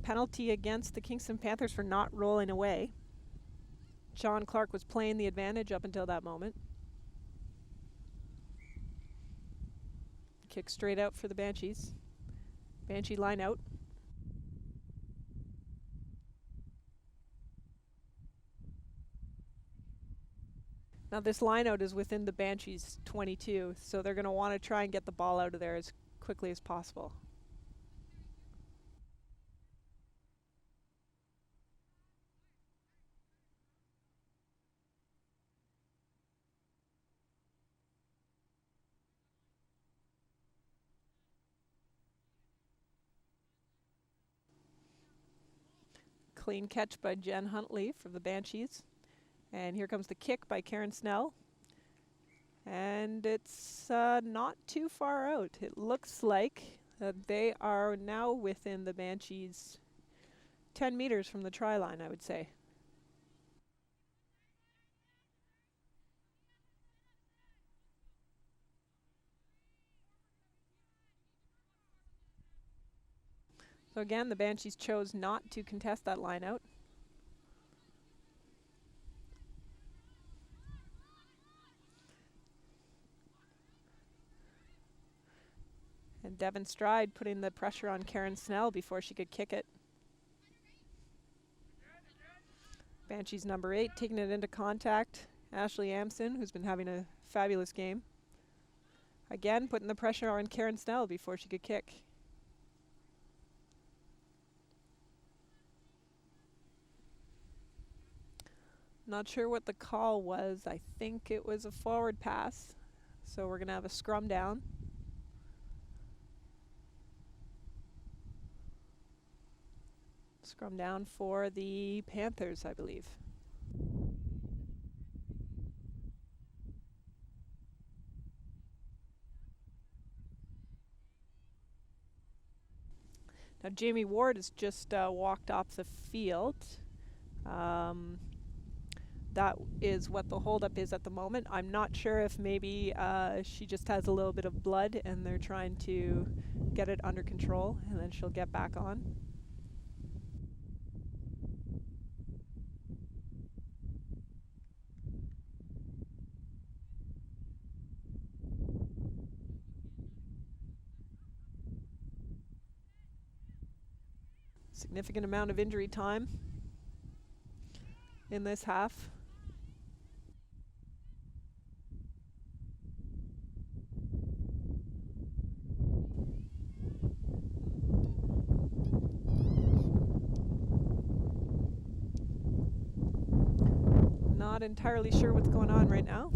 Penalty against the Kingston Panthers for not rolling away. John Clark was playing the advantage up until that moment. Kick straight out for the Banshees. Banshee line out. Now this line out is within the Banshees 22, so they're going to want to try and get the ball out of there as quickly as possible. Clean catch by Jen Huntley for the Banshees. And here comes the kick by Karen Snell. And it's not too far out. It looks like they are now within the Banshees 10 meters from the try line, I would say. So again, the Banshees chose not to contest that line out. And Devin Stride putting the pressure on Karen Snell before she could kick it. Banshees number 8 taking it into contact. Ashley Amson, who's been having a fabulous game. Again, putting the pressure on Karen Snell before she could kick. Not sure what the call was. I think it was a forward pass. So we're going to have a scrum down. Scrum down for the Panthers, I believe. Now Jamie Ward has just walked off the field. That is what the holdup is at the moment. I'm not sure if maybe she just has a little bit of blood and they're trying to get it under control, and then she'll get back on. Significant amount of injury time in this half. Not entirely sure what's going on right now.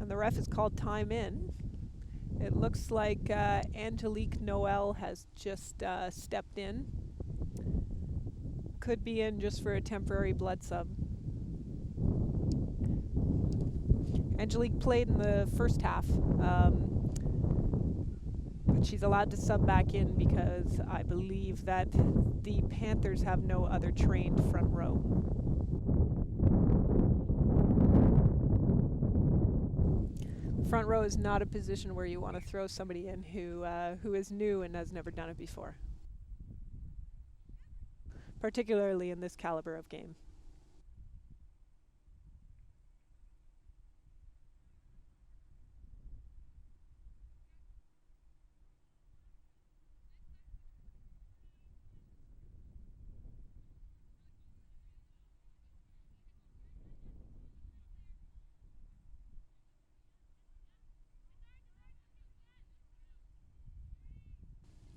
And the ref has called time in. It looks like Angelique Noel has just stepped in. Could be in just for a temporary blood sub. Angelique played in the first half. But she's allowed to sub back in because I believe that the Panthers have no other trained front row. Front row is not a position where you want to throw somebody in who is new and has never done it before, particularly in this caliber of game.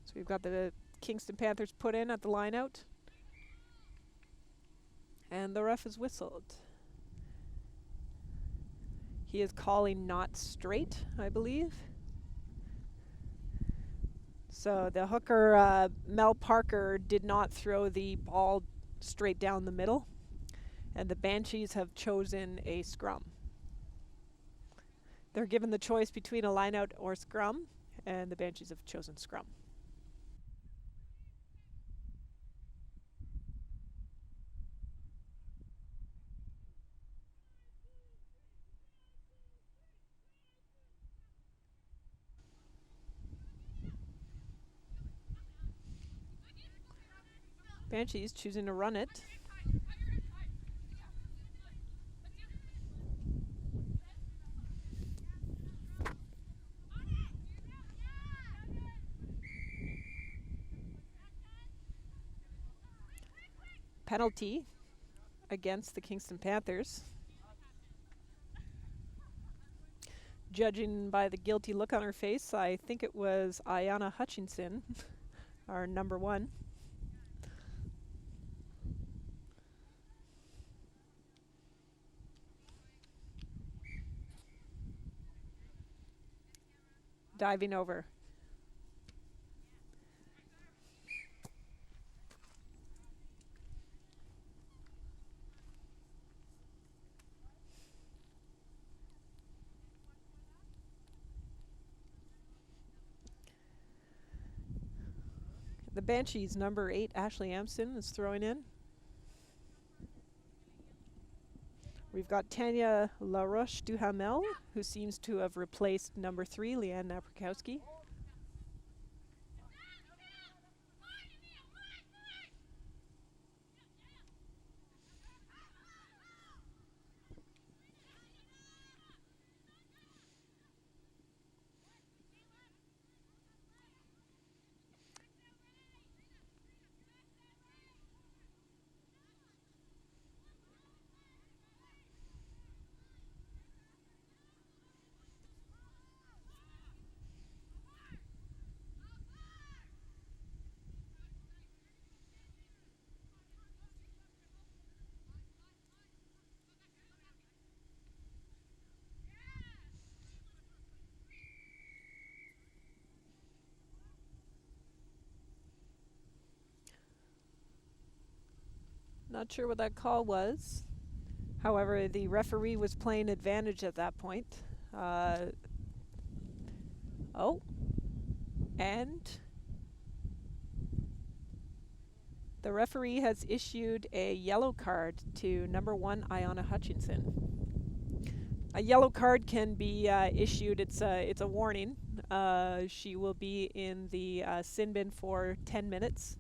So we've got the Kingston Panthers put in at the line out. And the ref has whistled. He is calling not straight, I believe. So the hooker, Mel Parker, did not throw the ball straight down the middle. And the Banshees have chosen a scrum. They're given the choice between a line out or scrum, and the Banshees have chosen scrum. Banshees choosing to run it. Penalty against the Kingston Panthers. Judging by the guilty look on her face, I think it was Ayanna Hutchinson, our number 1. Diving over. The Banshees, number 8, Ashley Amson, is throwing in. We've got Tanya LaRoche-Duhamel, who seems to have replaced number 3, Leanne Naprakowski. Not sure what that call was. However, the referee was playing advantage at that point. And the referee has issued a yellow card to number 1, Ayanna Hutchinson. A yellow card can be issued. It's a warning. She will be in the sin bin for 10 minutes.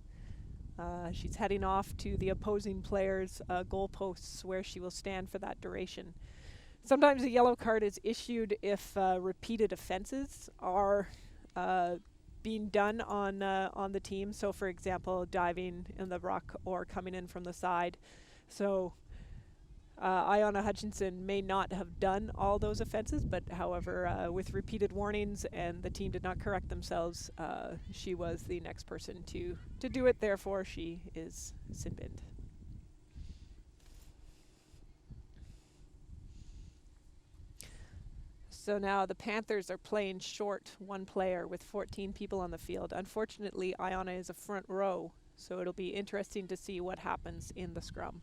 She's heading off to the opposing player's goalposts, where she will stand for that duration. Sometimes a yellow card is issued if repeated offenses are being done on the team. So, for example, diving in the ruck or coming in from the side. So Ayanna Hutchinson may not have done all those offenses, but however, with repeated warnings and the team did not correct themselves, she was the next person to do it. Therefore, she is sin binned. So now the Panthers are playing short 1 player with 14 people on the field. Unfortunately, Ayanna is a front row, so it'll be interesting to see what happens in the scrum.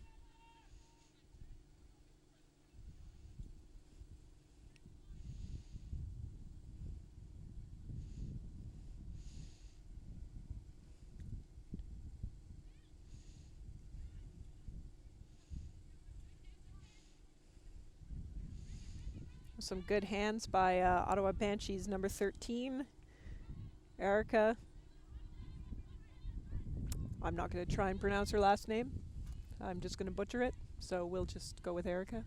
Some good hands by Ottawa Banshees number 13, Erica. I'm not going to try and pronounce her last name. I'm just going to butcher it, so we'll just go with Erica.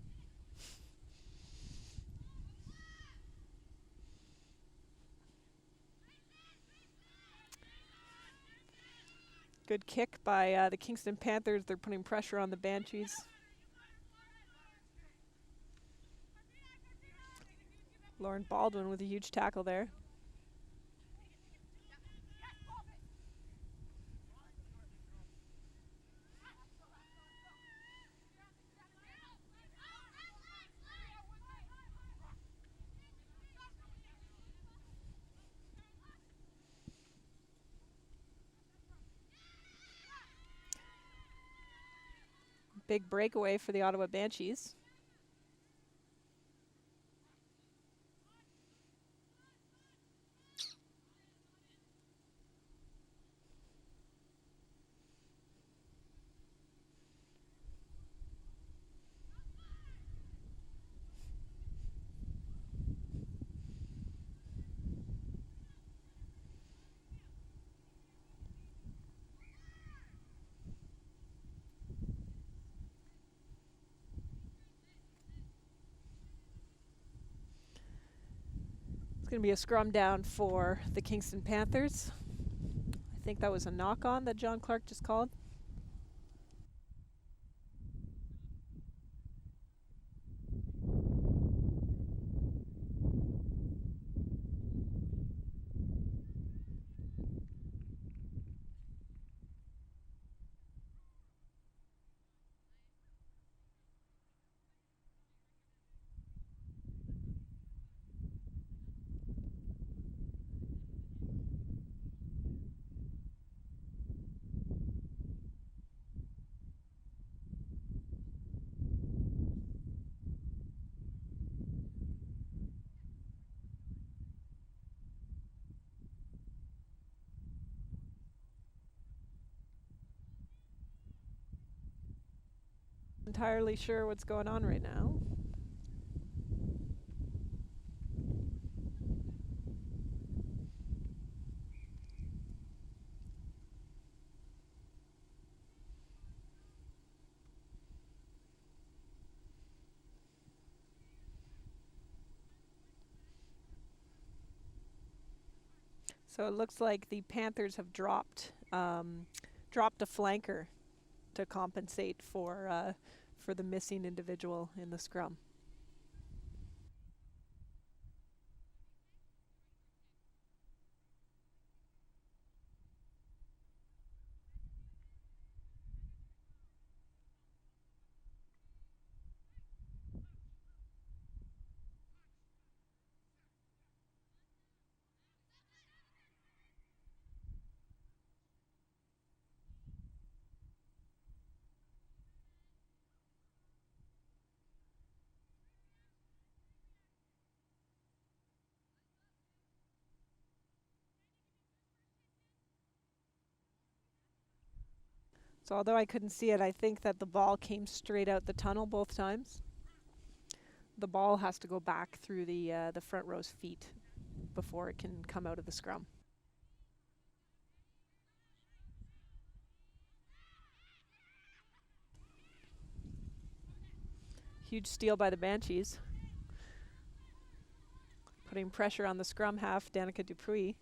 Good kick by the Kingston Panthers. They're putting pressure on the Banshees. Lauren Baldwin with a huge tackle there. Big breakaway for the Ottawa Banshees. Going to be a scrum down for the Kingston Panthers. I think that was a knock-on that John Clark just called. Entirely sure what's going on right now. So it looks like the Panthers have dropped a flanker to compensate for the missing individual in the scrum. So although I couldn't see it, I think that the ball came straight out the tunnel both times. The ball has to go back through the front row's feet before it can come out of the scrum. Huge steal by the Banshees. Putting pressure on the scrum half, Danica Dupuis.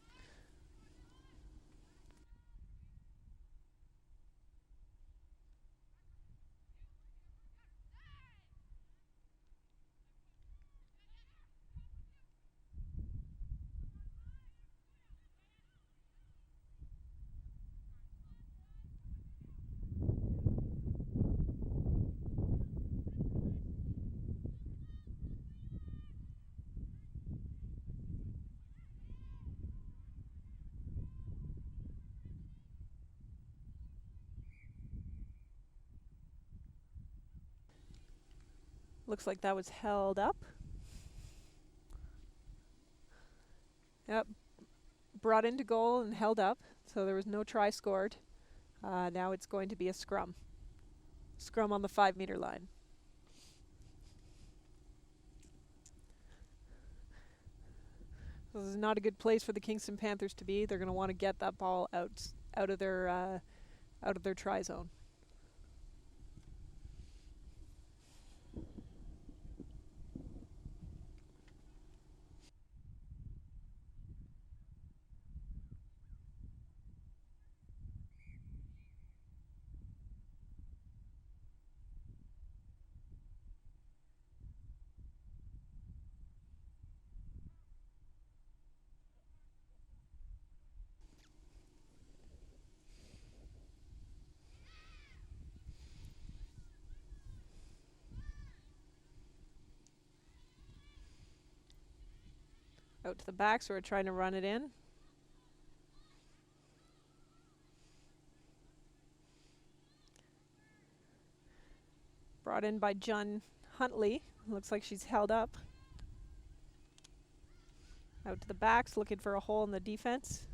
Looks like that was held up. Yep. Brought into goal and held up, so there was no try scored. Now it's going to be a scrum. Scrum on the 5-meter line. This is not a good place for the Kingston Panthers to be. They're going to want to get that ball out of their try zone. Out to the back, so we're trying to run it in. Brought in by John Huntley. Looks like she's held up. Out to the backs, looking for a hole in the defense.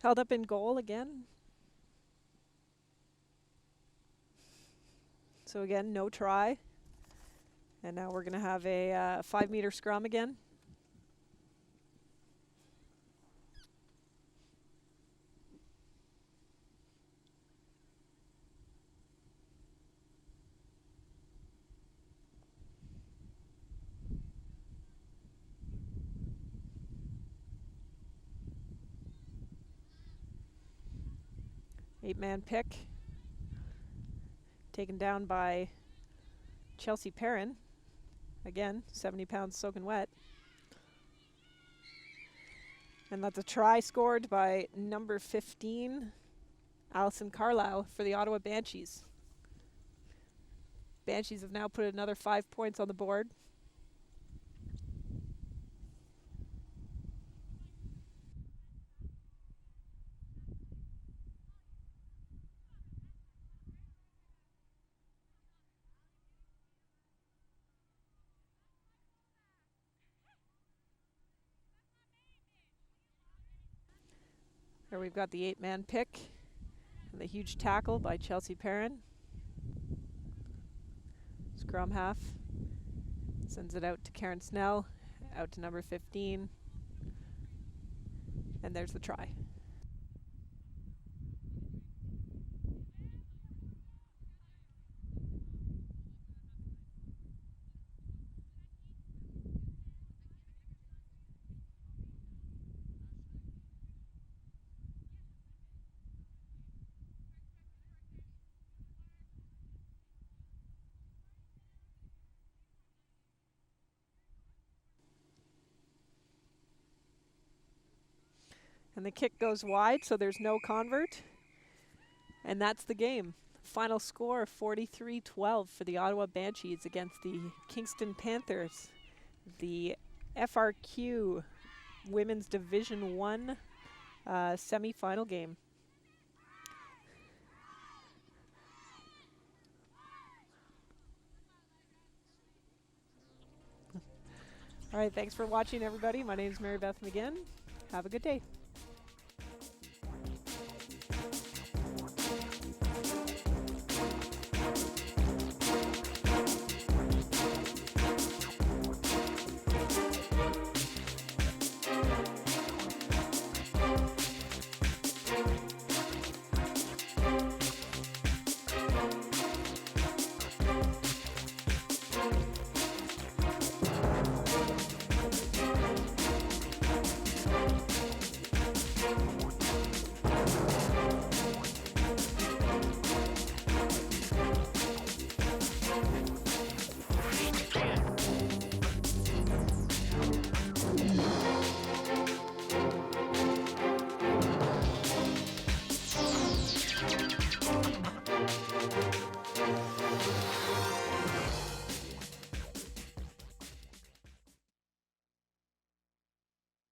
Held up in goal again. So again, no try. And now we're going to have a 5-meter scrum again. Eight-man pick. Taken down by Chelsea Perrin. Again, 70 pounds soaking wet. And that's a try scored by number 15, Alison Carlisle, for the Ottawa Banshees. Banshees have now put another 5 points on the board. Here we've got the 8-man pick and the huge tackle by Chelsea Perrin. Scrum half. Sends it out to Karen Snell, out to number 15. And there's the try. And the kick goes wide, so there's no convert. And that's the game. Final score, 43-12 for the Ottawa Banshees against the Kingston Panthers. The FRQ Women's Division 1 semi-final game. All right, thanks for watching, everybody. My name is Mary Beth McGinn. Have a good day.